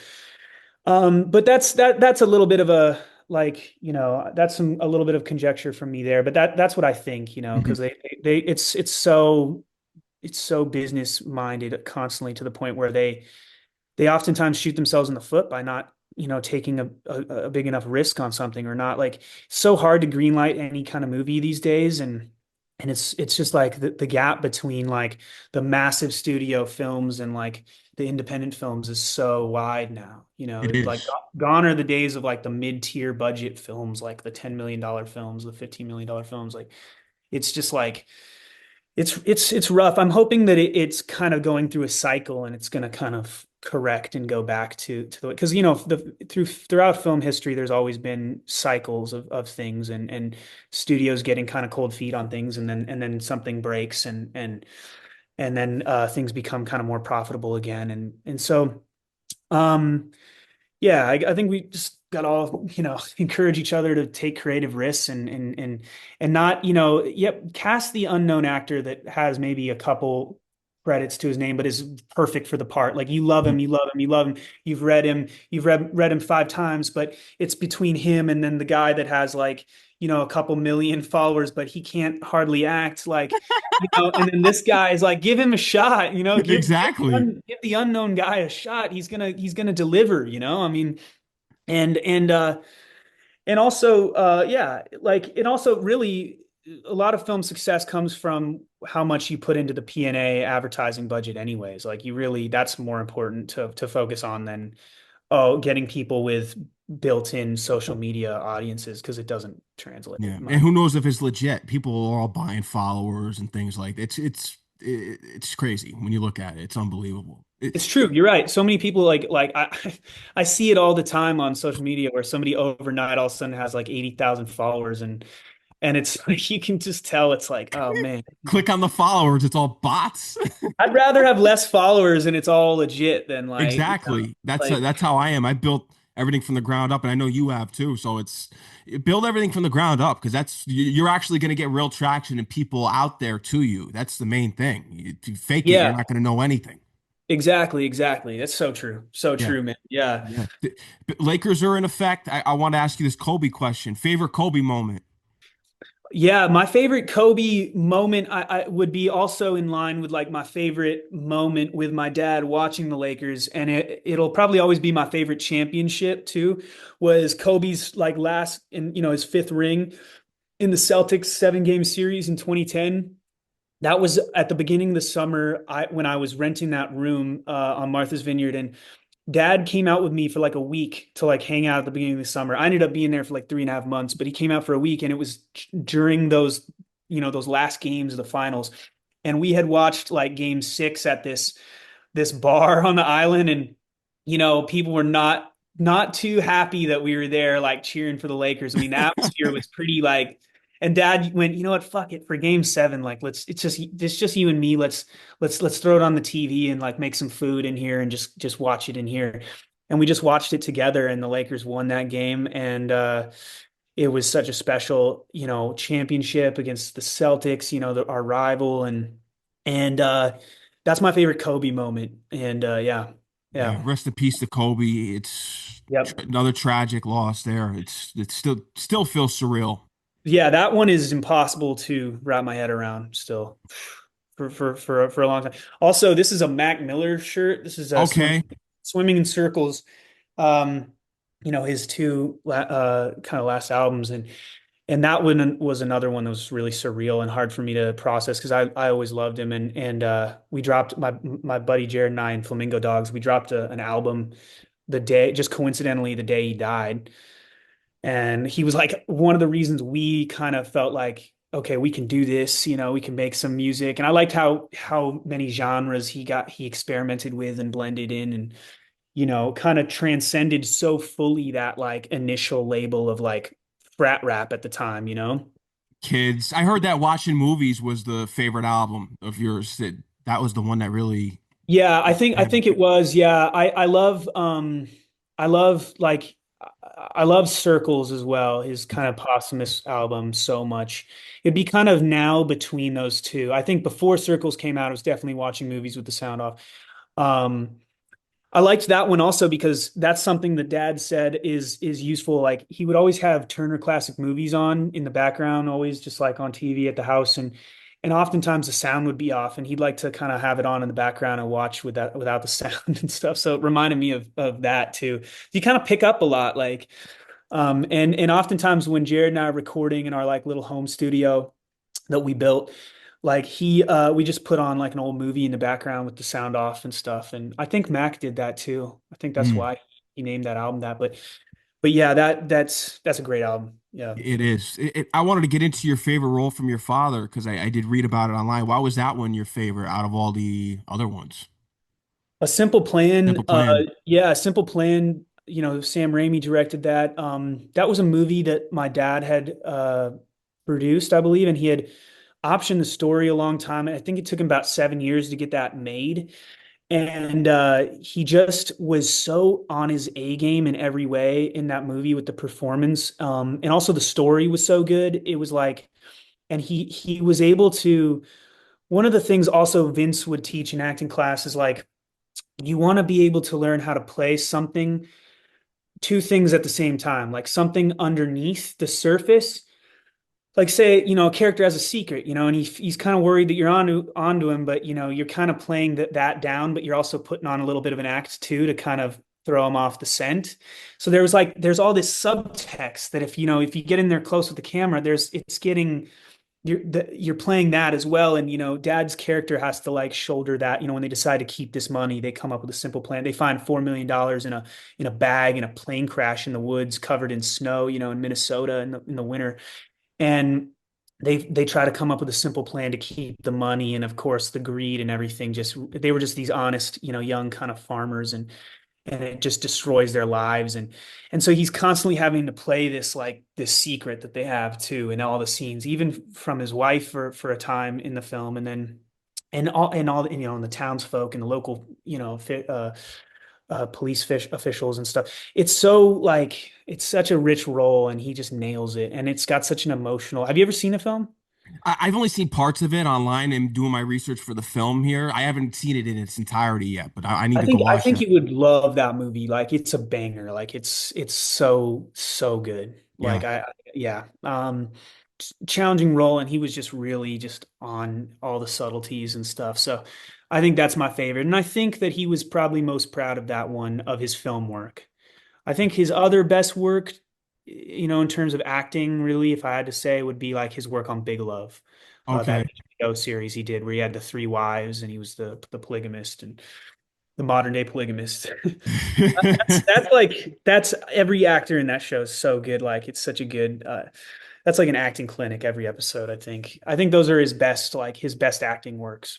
but that's a little bit of a like that's a little bit of conjecture from me there, but that's what I think, mhm. because it's so business minded constantly to the point where they oftentimes shoot themselves in the foot by not taking a big enough risk on something, or not like so hard to greenlight any kind of movie these days. And it's just like the gap between like the massive studio films and like the independent films is so wide now. It Like is. gone are the days of like the mid-tier budget films, like the $10 million films, the $15 million films. Like it's just like it's rough. I'm hoping that it's kind of going through a cycle and it's going to kind of correct and go back to the, because throughout film history there's always been cycles of things, and studios getting kind of cold feet on things, and then something breaks, and then things become kind of more profitable again, and so um yeah, I think we just got to all, encourage each other to take creative risks and not, yep, cast the unknown actor that has maybe a couple credits to his name, but is perfect for the part. Like you love Mhm. him, you love him, you love him. You've read him 5 times, but it's between him and then the guy that has like, a couple million followers, but he can't hardly act. Like, and then this guy is like, give him a shot, Exactly. give the unknown guy a shot. He's gonna deliver, I mean, and also yeah, like and also really a lot of film success comes from how much you put into the P&A advertising budget anyways. Like you really, that's more important to focus on than getting people with built-in social media audiences, because it doesn't translate Yeah, in and my. who knows if it's legit? People are all buying followers and things like that. It's crazy when you look at it. It's unbelievable. It's It's true. You're right. So many people like I see it all the time on social media where somebody overnight all of a sudden has like 80,000 followers, and it's like you can just tell it's like, oh man, click on the followers. It's all bots. I'd rather have less followers and it's all legit than like, Exactly. That's like that's how I am. I built. everything from the ground up, and I know you have too. So it's build everything from the ground up because you're actually going to get real traction and people out there to you. That's the main thing. To fake it, you're Yeah, not going to know anything. exactly, exactly. That's so true. So Yeah. true, man. Yeah. Yeah. Lakers are in effect. I want to ask you this Kobe question. Favorite Kobe moment? Yeah, my favorite Kobe moment I would be also in line with like my favorite moment with my dad watching the Lakers, and it'll probably always be my favorite championship too, was Kobe's like last in his fifth ring in the Celtics 7-game series in 2010. That was at the beginning of the summer when I was renting that room on Martha's Vineyard, and Dad came out with me for like a week to like hang out at the beginning of the summer. I ended up being there for like 3.5 months, but he came out for a week, and it was during those last games of the finals. And we had watched like game six at this bar on the island, and people were not too happy that we were there like cheering for the Lakers. I mean, the atmosphere was pretty like, and Dad went, you know what, fuck it, for game seven, like it's just you and me. Let's throw it on the TV and like make some food in here and just watch it in here. And we just watched it together, and the Lakers won that game. And it was such a special, championship against the Celtics, our rival. And that's my favorite Kobe moment. And yeah, Yeah. yeah, Rest in peace to Kobe. It's yep. another tragic loss there. It's still feels surreal. Yeah, that one is impossible to wrap my head around still for a long time. Also, this is a Mac Miller shirt. This is a Okay. swimming in circles. Um, his two kind of last albums, and that one was another one that was really surreal and hard for me to process because I always loved him, and we dropped my buddy Jared and I and Flamingo Dogs. We dropped an album the day, just coincidentally, the day he died. And he was like one of the reasons we kind of felt like, okay, we can do this, we can make some music. And I liked how many genres he experimented with and blended in, and kind of transcended so fully that like initial label of like frat rap at the time. Kids. I heard that Watching Movies was the favorite album of yours. That was the one that really Yeah, I think expanded. it was. Yeah, I love like I love Circles as well, his kind of posthumous album so much. It'd be kind of now between those two. I think before Circles came out, I was definitely watching movies with the sound off. Um, I liked that one also because that's something that Dad said is useful. Like he would always have Turner Classic Movies on in the background, always just like on TV at the house, and oftentimes the sound would be off, and he'd like to kind of have it on in the background and watch without the sound and stuff. So it reminded me of that too. You kind of pick up a lot, like and oftentimes when Jared and I are recording in our like little home studio that we built, like we just put on like an old movie in the background with the sound off and stuff. And I think Mac did that too. I think that's Mm, why he named that album that. But yeah, that's a great album. Yeah. it is. I wanted to get into your favorite role from your father because I did read about it online. Why was that one your favorite out of all the other ones? A Simple Plan. Simple Plan. Yeah, A Simple Plan. Sam Raimi directed that. That was a movie that my dad had produced, I believe, and he had optioned the story a long time. I think it took him about 7 years to get that made. And he just was so on his A game in every way in that movie with the performance. And also the story was so good. It was like, and he was able to. One of the things also Vince would teach in acting class is like you want to be able to learn how to play two things at the same time, like something underneath the surface. Like say, a character has a secret, and he's kind of worried that you're onto him, but you're kind of playing that down, but you're also putting on a little bit of an act too to kind of throw him off the scent. So there's all this subtext that if you get in there close with the camera, it's getting you're playing that as well. And Dad's character has to like shoulder that. When they decide to keep this money, they come up with a simple plan. They find $4 million in a bag in a plane crash in the woods covered in snow, in Minnesota in the winter. And they try to come up with a simple plan to keep the money, and of course the greed and everything. Just they were just these honest, young kind of farmers, and it just destroys their lives. And so he's constantly having to play this secret that they have too in all the scenes, even from his wife for a time in the film, and then and all and the townsfolk and the local police fish officials and stuff. It's so like it's such a rich role, and he just nails it. And it's got such an emotional. Have you ever seen the film? I've only seen parts of it online and doing my research for the film here. I haven't seen it in its entirety yet, but I need to go I watch think it. you would love that movie. Like it's a banger. Like it's so good. Yeah. Like yeah. Challenging role, and he was just really just on all the subtleties and stuff. So I think that's my favorite. And I think that he was probably most proud of that one of his film work. I think his other best work, in terms of acting, really, if I had to say, would be like his work on Big Love, that Okay. HBO series he did where he had the three wives and he was the polygamist and the modern day polygamist. That's every actor in that show is so good. Like it's such a good that's like an acting clinic every episode, I think. I think those are his best acting works.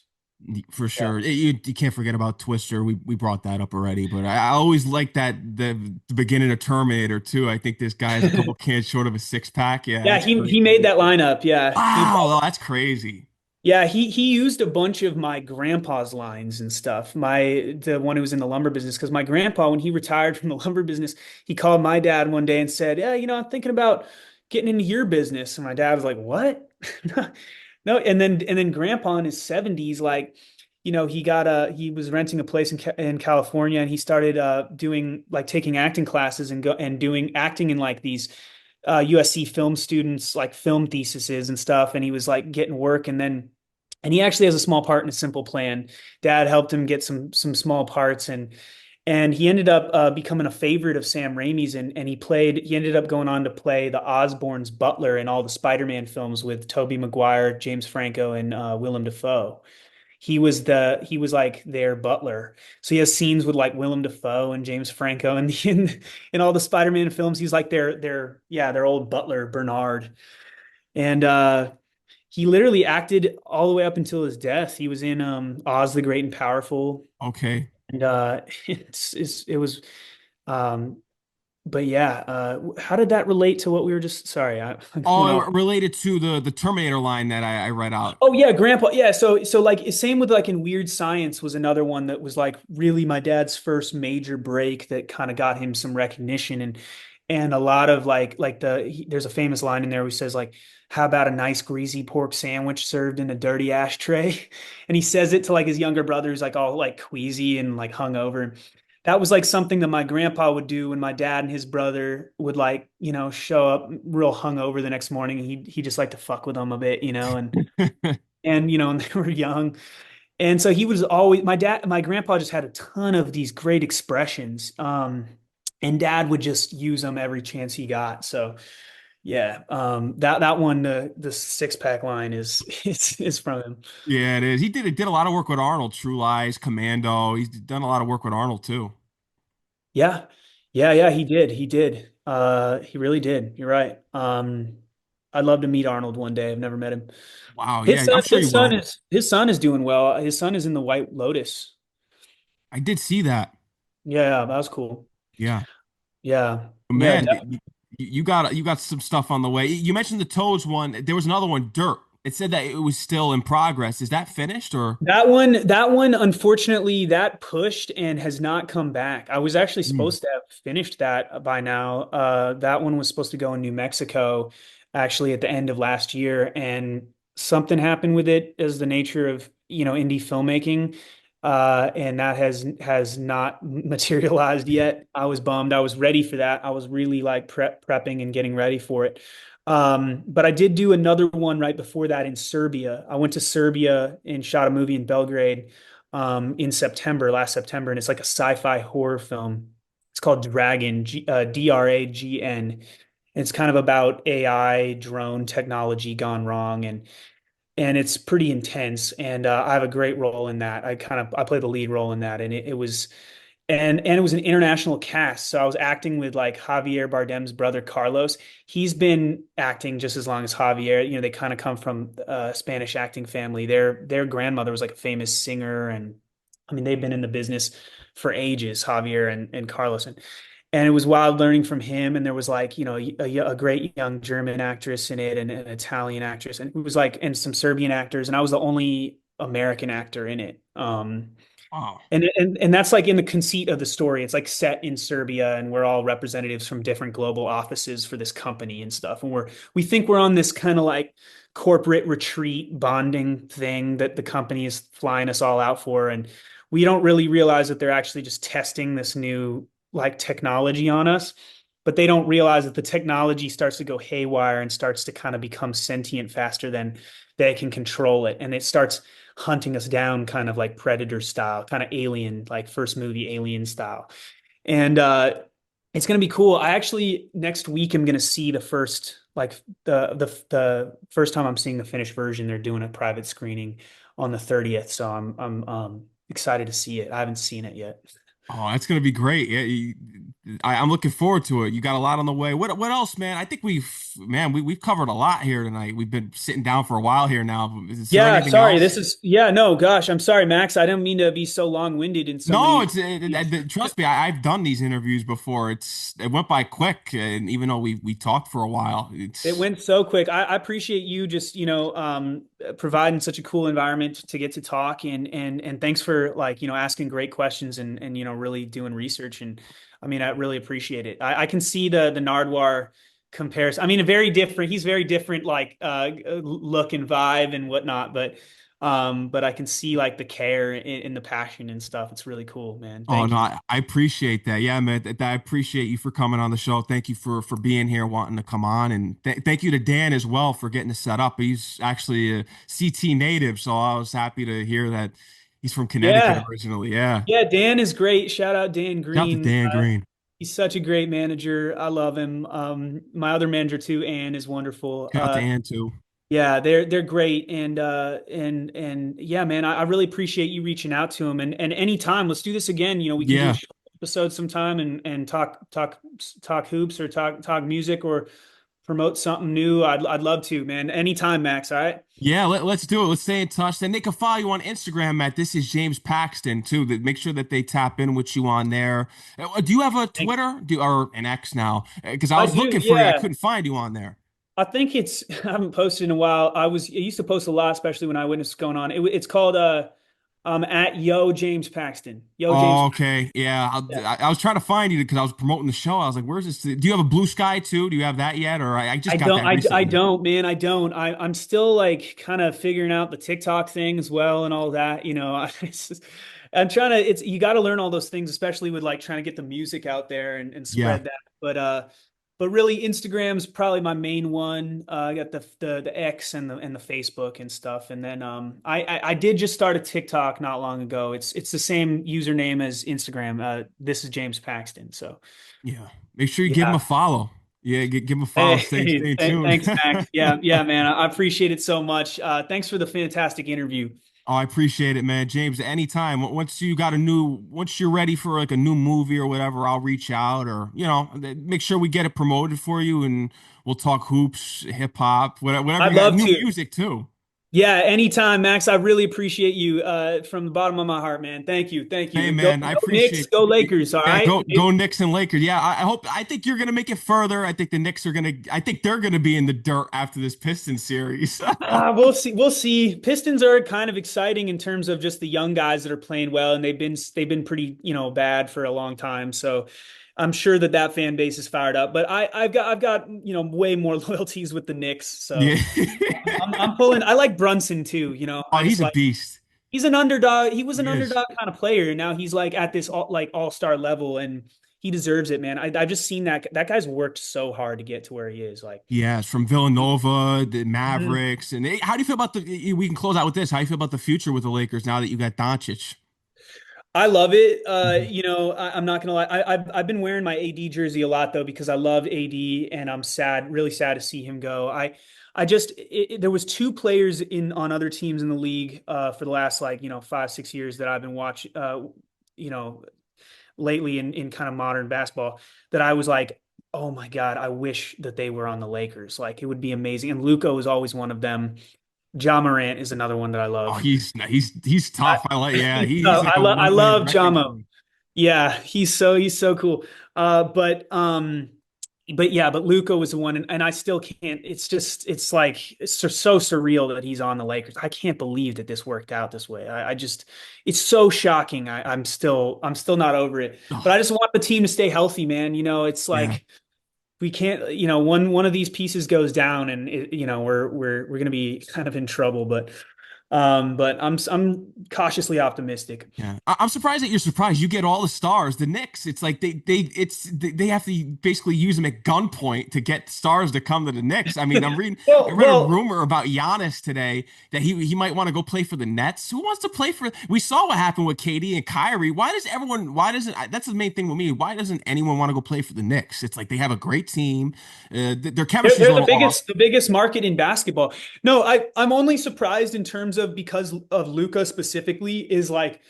For Yeah. sure. You can't forget about Twister. We brought that up already, but I always like that the beginning of Terminator too. I think this guy has a couple cans short of a six pack. Yeah, Yeah, that's he great. made that lineup. Yeah. Wow, oh, that's crazy. Yeah, he used a bunch of my grandpa's lines and stuff. The one who was in the lumber business, because my grandpa, when he retired from the lumber business, he called my dad one day and said, "Yeah, I'm thinking about getting into your business." And my dad was like, "What?" No, and then grandpa in his 70s, like, he was renting a place in California, and he started doing like taking acting classes and doing acting in like these USC film students like film theses and stuff, and he was like getting work, and he actually has a small part in A Simple Plan. Dad helped him get some small parts, and he ended up becoming a favorite of Sam Raimi's, and he ended up going on to play the Osborn's butler in all the Spider-Man films with Tobey Maguire, James Franco, and Willem Dafoe. He was like their butler. So he has scenes with like Willem Dafoe and James Franco, and in all the Spider-Man films, he's like their old butler Bernard. And he literally acted all the way up until his death. He was in Oz the Great and Powerful, Okay. and it was. Um, but yeah, how did that relate to what we were just? Sorry, I'm going Oh, off. related to the Terminator line that I read out. Oh yeah, Grandpa. Yeah, so like same with like in Weird Science was another one that was like really my dad's first major break that kind of got him some recognition and a lot of there's a famous line in there where he says like, how about a nice greasy pork sandwich served in a dirty ashtray? And he says it to like his younger brother who's like all like queasy and like hungover. That was like something that my grandpa would do when my dad and his brother would like, show up real hungover the next morning. He just liked to fuck with them a bit, and they were young. And so he was always my grandpa just had a ton of these great expressions. And dad would just use them every chance he got. So yeah, that one, the six pack line is from him. Yeah, it is. He did a lot of work with Arnold, True Lies, Commando. He's done a lot of work with Arnold too. Yeah. Yeah, he did. He did. He really did. You're right. I'd love to meet Arnold one day. I've never met him. Wow, yeah, I'm sure you will. His son is doing well. His son is in the White Lotus. I did see that. Yeah, that was cool. Yeah. Yeah. Yeah. Man, you got some stuff on the way. You mentioned the Toads one. There was another one, Dirt. It said that it was still in progress. Is that finished or? That one, unfortunately, that pushed and has not come back. I was actually Hmm. supposed to have finished that by now. That one was supposed to go in New Mexico, actually at the end of last year, and something happened with it as the nature of, indie filmmaking. And that has not materialized yet. I was bummed. I was ready for that. I was really like prepping and getting ready for it. But I did do another one right before that in Serbia. I went to Serbia and shot a movie in Belgrade in last September, and it's like a sci-fi horror film. It's called Dragon, Dragn. It's kind of about AI drone technology gone wrong, and it's pretty intense. And I have a great role in that. I play the lead role in that, and it was and it was an international cast. So I was acting with like Javier Bardem's brother Carlos. He's been acting just as long as Javier. They kind of come from a Spanish acting family. Their grandmother was like a famous singer, and I mean they've been in the business for ages, Javier and Carlos. And it was wild learning from him. And there was like, a great young German actress in it and an Italian actress. And it was like, and some Serbian actors. And I was the only American actor in it. Oh, And that's like in the conceit of the story. It's like set in Serbia, and we're all representatives from different global offices for this company and stuff. And we think we're on this kind of like corporate retreat bonding thing that the company is flying us all out for. And we don't really realize that they're actually just testing this new like technology on us. But they don't realize that the technology starts to go haywire and starts to kind of become sentient faster than they can control it. And it starts hunting us down kind of like Predator style, kind of alien, like first movie alien style. And it's gonna be cool. I actually next week I'm gonna see the first like the first time I'm seeing the finished version. They're doing a private screening on the 30th. So I'm excited to see it. I haven't seen it yet. oh, that's gonna be great. Yeah, I'm looking forward to it. You got a lot on the way. What else, man? I think we've covered a lot here tonight. We've been sitting down for a while here now. Is there Yeah, anything sorry. else? No, gosh, I'm sorry, Max. I didn't mean to be so long-winded in so No, many. trust me. I've done these interviews before. It went by quick, and even though we talked for a while, It it's went so quick. I appreciate you just, providing such a cool environment to get to talk and thanks for like, asking great questions and really doing research. And I mean, I really appreciate it. I can see the Nardwar comparison. I mean, he's very different, like look and vibe and whatnot, but I can see like the care in the passion and stuff. It's really cool, man. Oh Thank no, you. I appreciate that. Yeah, man, I appreciate you for coming on the show. Thank you for being here, wanting to come on, and thank you to Dan as well for getting us set up. He's actually a CT native, so I was happy to hear that he's from Connecticut Yeah. originally. Yeah, Yeah, Dan is great. Shout out Dan shout out to Green. Dan Green. He's such a great manager. I love him. My other manager too, Ann, is wonderful. Shout out to Ann too. Yeah, they're great, and yeah, man, I really appreciate you reaching out to him. And anytime, let's do this again. We can do a Yeah, short episode sometime and talk hoops or talk music or promote something new. I'd love to, man. Anytime, Max. All right. yeah. Let's do it. Let's stay in touch. Then they can follow you on Instagram at this is James Paxton too. That make sure that they tap in with you on there. Do you have a Thank you. Twitter? Or an X now? Because I I was do. looking for you, I Yeah. couldn't find you on there. I think it's I haven't posted in a while. I used to post a lot, especially when Eyewitness was going on. It's called at Yo James Paxton. Yo James. Oh, okay. Yeah. Yeah. I was trying to find you because I was promoting the show. I was like, where's this? Do you have a Blue Sky too? Do you have that yet? Or I just got that I recently. don't, man. I don't. I'm still like kind of figuring out the TikTok thing as well and all that. I'm trying to. It's you got to learn all those things, especially with like trying to get the music out there and Yeah. spread that. But really, Instagram's probably my main one. I got the X and the Facebook and stuff, and then I did just start a TikTok not long ago. It's the same username as Instagram. This is James Paxton. So Yeah. Make sure you give him yeah. a follow. Yeah. Give him a follow. Hey, Stay tuned. thanks, Max. Yeah, man. I appreciate it so much. Thanks for the fantastic interview. Oh, I appreciate it, man. James, anytime. Once you're ready for like a new movie or whatever, I'll reach out or, make sure we get it promoted for you and we'll talk hoops, hip hop, whatever I'd you got, love new to. music too. Yeah, anytime, Max. I really appreciate you from the bottom of my heart, man. Thank you. Thank you. Hey And go, man, I go Knicks, appreciate go Lakers, all yeah, right? go Knicks and Lakers. Yeah, I think you're gonna make it further. I think they're gonna be in the dirt after this Pistons series. We'll see. We'll see. Pistons are kind of exciting in terms of just the young guys that are playing well, and they've been pretty, bad for a long time. So I'm sure that fan base is fired up. But I've got way more loyalties with the Knicks. So Yeah. I'm pulling. I like Brunson too. Oh, I he's just a like beast. he's an underdog. He was He an is. underdog kind of player, and now he's like at this all-star level, and he deserves it, man. I've just seen that guy's worked so hard to get to where he is. Like, Yeah, it's from Villanova, the mhm. Mavericks, and how do you feel about we can close out with this. How do you feel about the future with the Lakers now that you got Doncic? I love it. Mhm. I'm not gonna lie. I've been wearing my AD jersey a lot though because I love AD, and I'm sad, really sad to see him go. There was two players in on other teams in the league for the last like 5 6 years that I've been watching. You know, lately in kind of modern basketball that I was like, oh my God, I wish that they were on the Lakers. Like it would be amazing. And Luka was always one of them. Ja Morant is another one that I Oh, love. he's I, tough. I like yeah, he's no, like a I one-way love wrecking Jamo. ball. Yeah, he's so cool. But but yeah, but Luka was the one, and I still can't. It's just, it's like it's so surreal that he's on the Lakers. I can't believe that this worked out this way. I just, it's so shocking. I'm still not over it. But I Oh, just want the team to stay healthy, man. It's yeah. like we can't. One of these pieces goes down, and we're gonna be kind of in trouble. But I'm cautiously optimistic. Yeah, I'm surprised that you're surprised. You get all the stars. The Knicks, it's like they have to basically use them at gunpoint to get stars to come to the Knicks. I mean, I Well, read a well, rumor about Giannis today that he might want to go play for the Nets. Who wants to play for? We saw what happened with KD and Kyrie. Why does everyone? Why doesn't? That's the main thing with me. Why doesn't anyone want to go play for the Knicks? It's like they have a great team. Their chemistry's a they're little off. the biggest market in basketball. No, I'm only surprised in terms of because of Luca specifically is like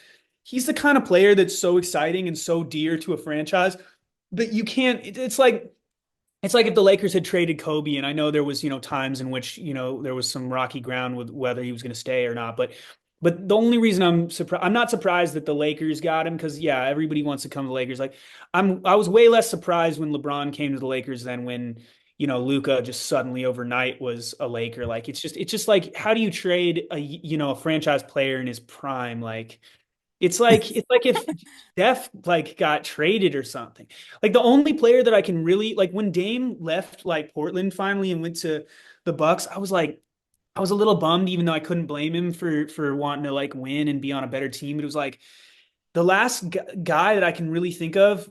he's the kind of player that's so exciting and so dear to a franchise that you can't. It's like if the Lakers had traded Kobe, and I know there was, times in which, there was some rocky ground with whether he was going to stay or not. But the only reason I'm not surprised that the Lakers got him because yeah, everybody wants to come to the Lakers. Like I was way less surprised when LeBron came to the Lakers than when, Luca just suddenly overnight was a Laker. Like it's just like how do you trade a franchise player in his prime? Like it's like if Steph like got traded or something. Like the only player that I can really like when Dame left like Portland finally and went to the Bucks, I was a little bummed even though I couldn't blame him for wanting to like win and be on a better team. It was like the last guy that I can really think of,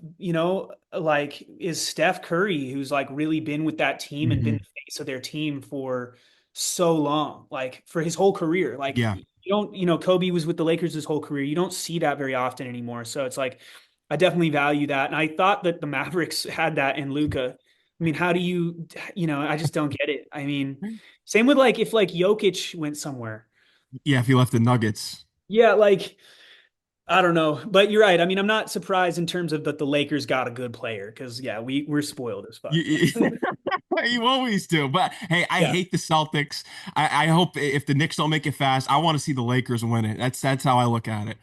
like is Steph Curry, who's like really been with that team and been Hmm. the face of their team for so long, like for his whole career. Like Yeah. you don't, Kobe was with the Lakers his whole career. You don't see that very often anymore. So it's like I definitely value that. And I thought that the Mavericks had that in Luca. I mean, how do I just don't get it. I mean, same with like if like Jokic went somewhere. Yeah, if he left the Nuggets. Yeah, like I don't know, but you're right. I mean, I'm not surprised in terms of that the Lakers got a good player because yeah, we're spoiled as fuck. You, you always do. But hey, I Yeah. hate the Celtics. I hope if the Knicks don't make it fast, I want to see the Lakers win it. That's how I look at it.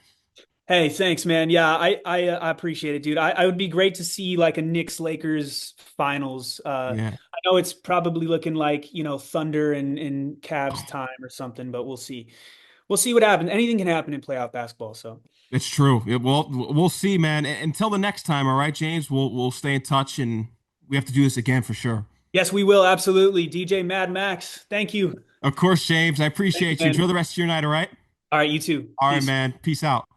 Hey, thanks, man. Yeah, I appreciate it, dude. I would be great to see like a Knicks Lakers finals. Yeah. I know it's probably looking like Thunder and Cavs time or something, but we'll see. We'll see what happens. Anything can happen in playoff basketball. So It's true. We'll see, man. Until the next time, all right, James. We'll stay in touch, and we have to do this again for sure. yes, we will absolutely. DJ Mad Max, thank you. Of course, James. I Thank you, appreciate you. Enjoy man. the rest of your night, all right? All right, you too. All right, Peace. man. Peace out.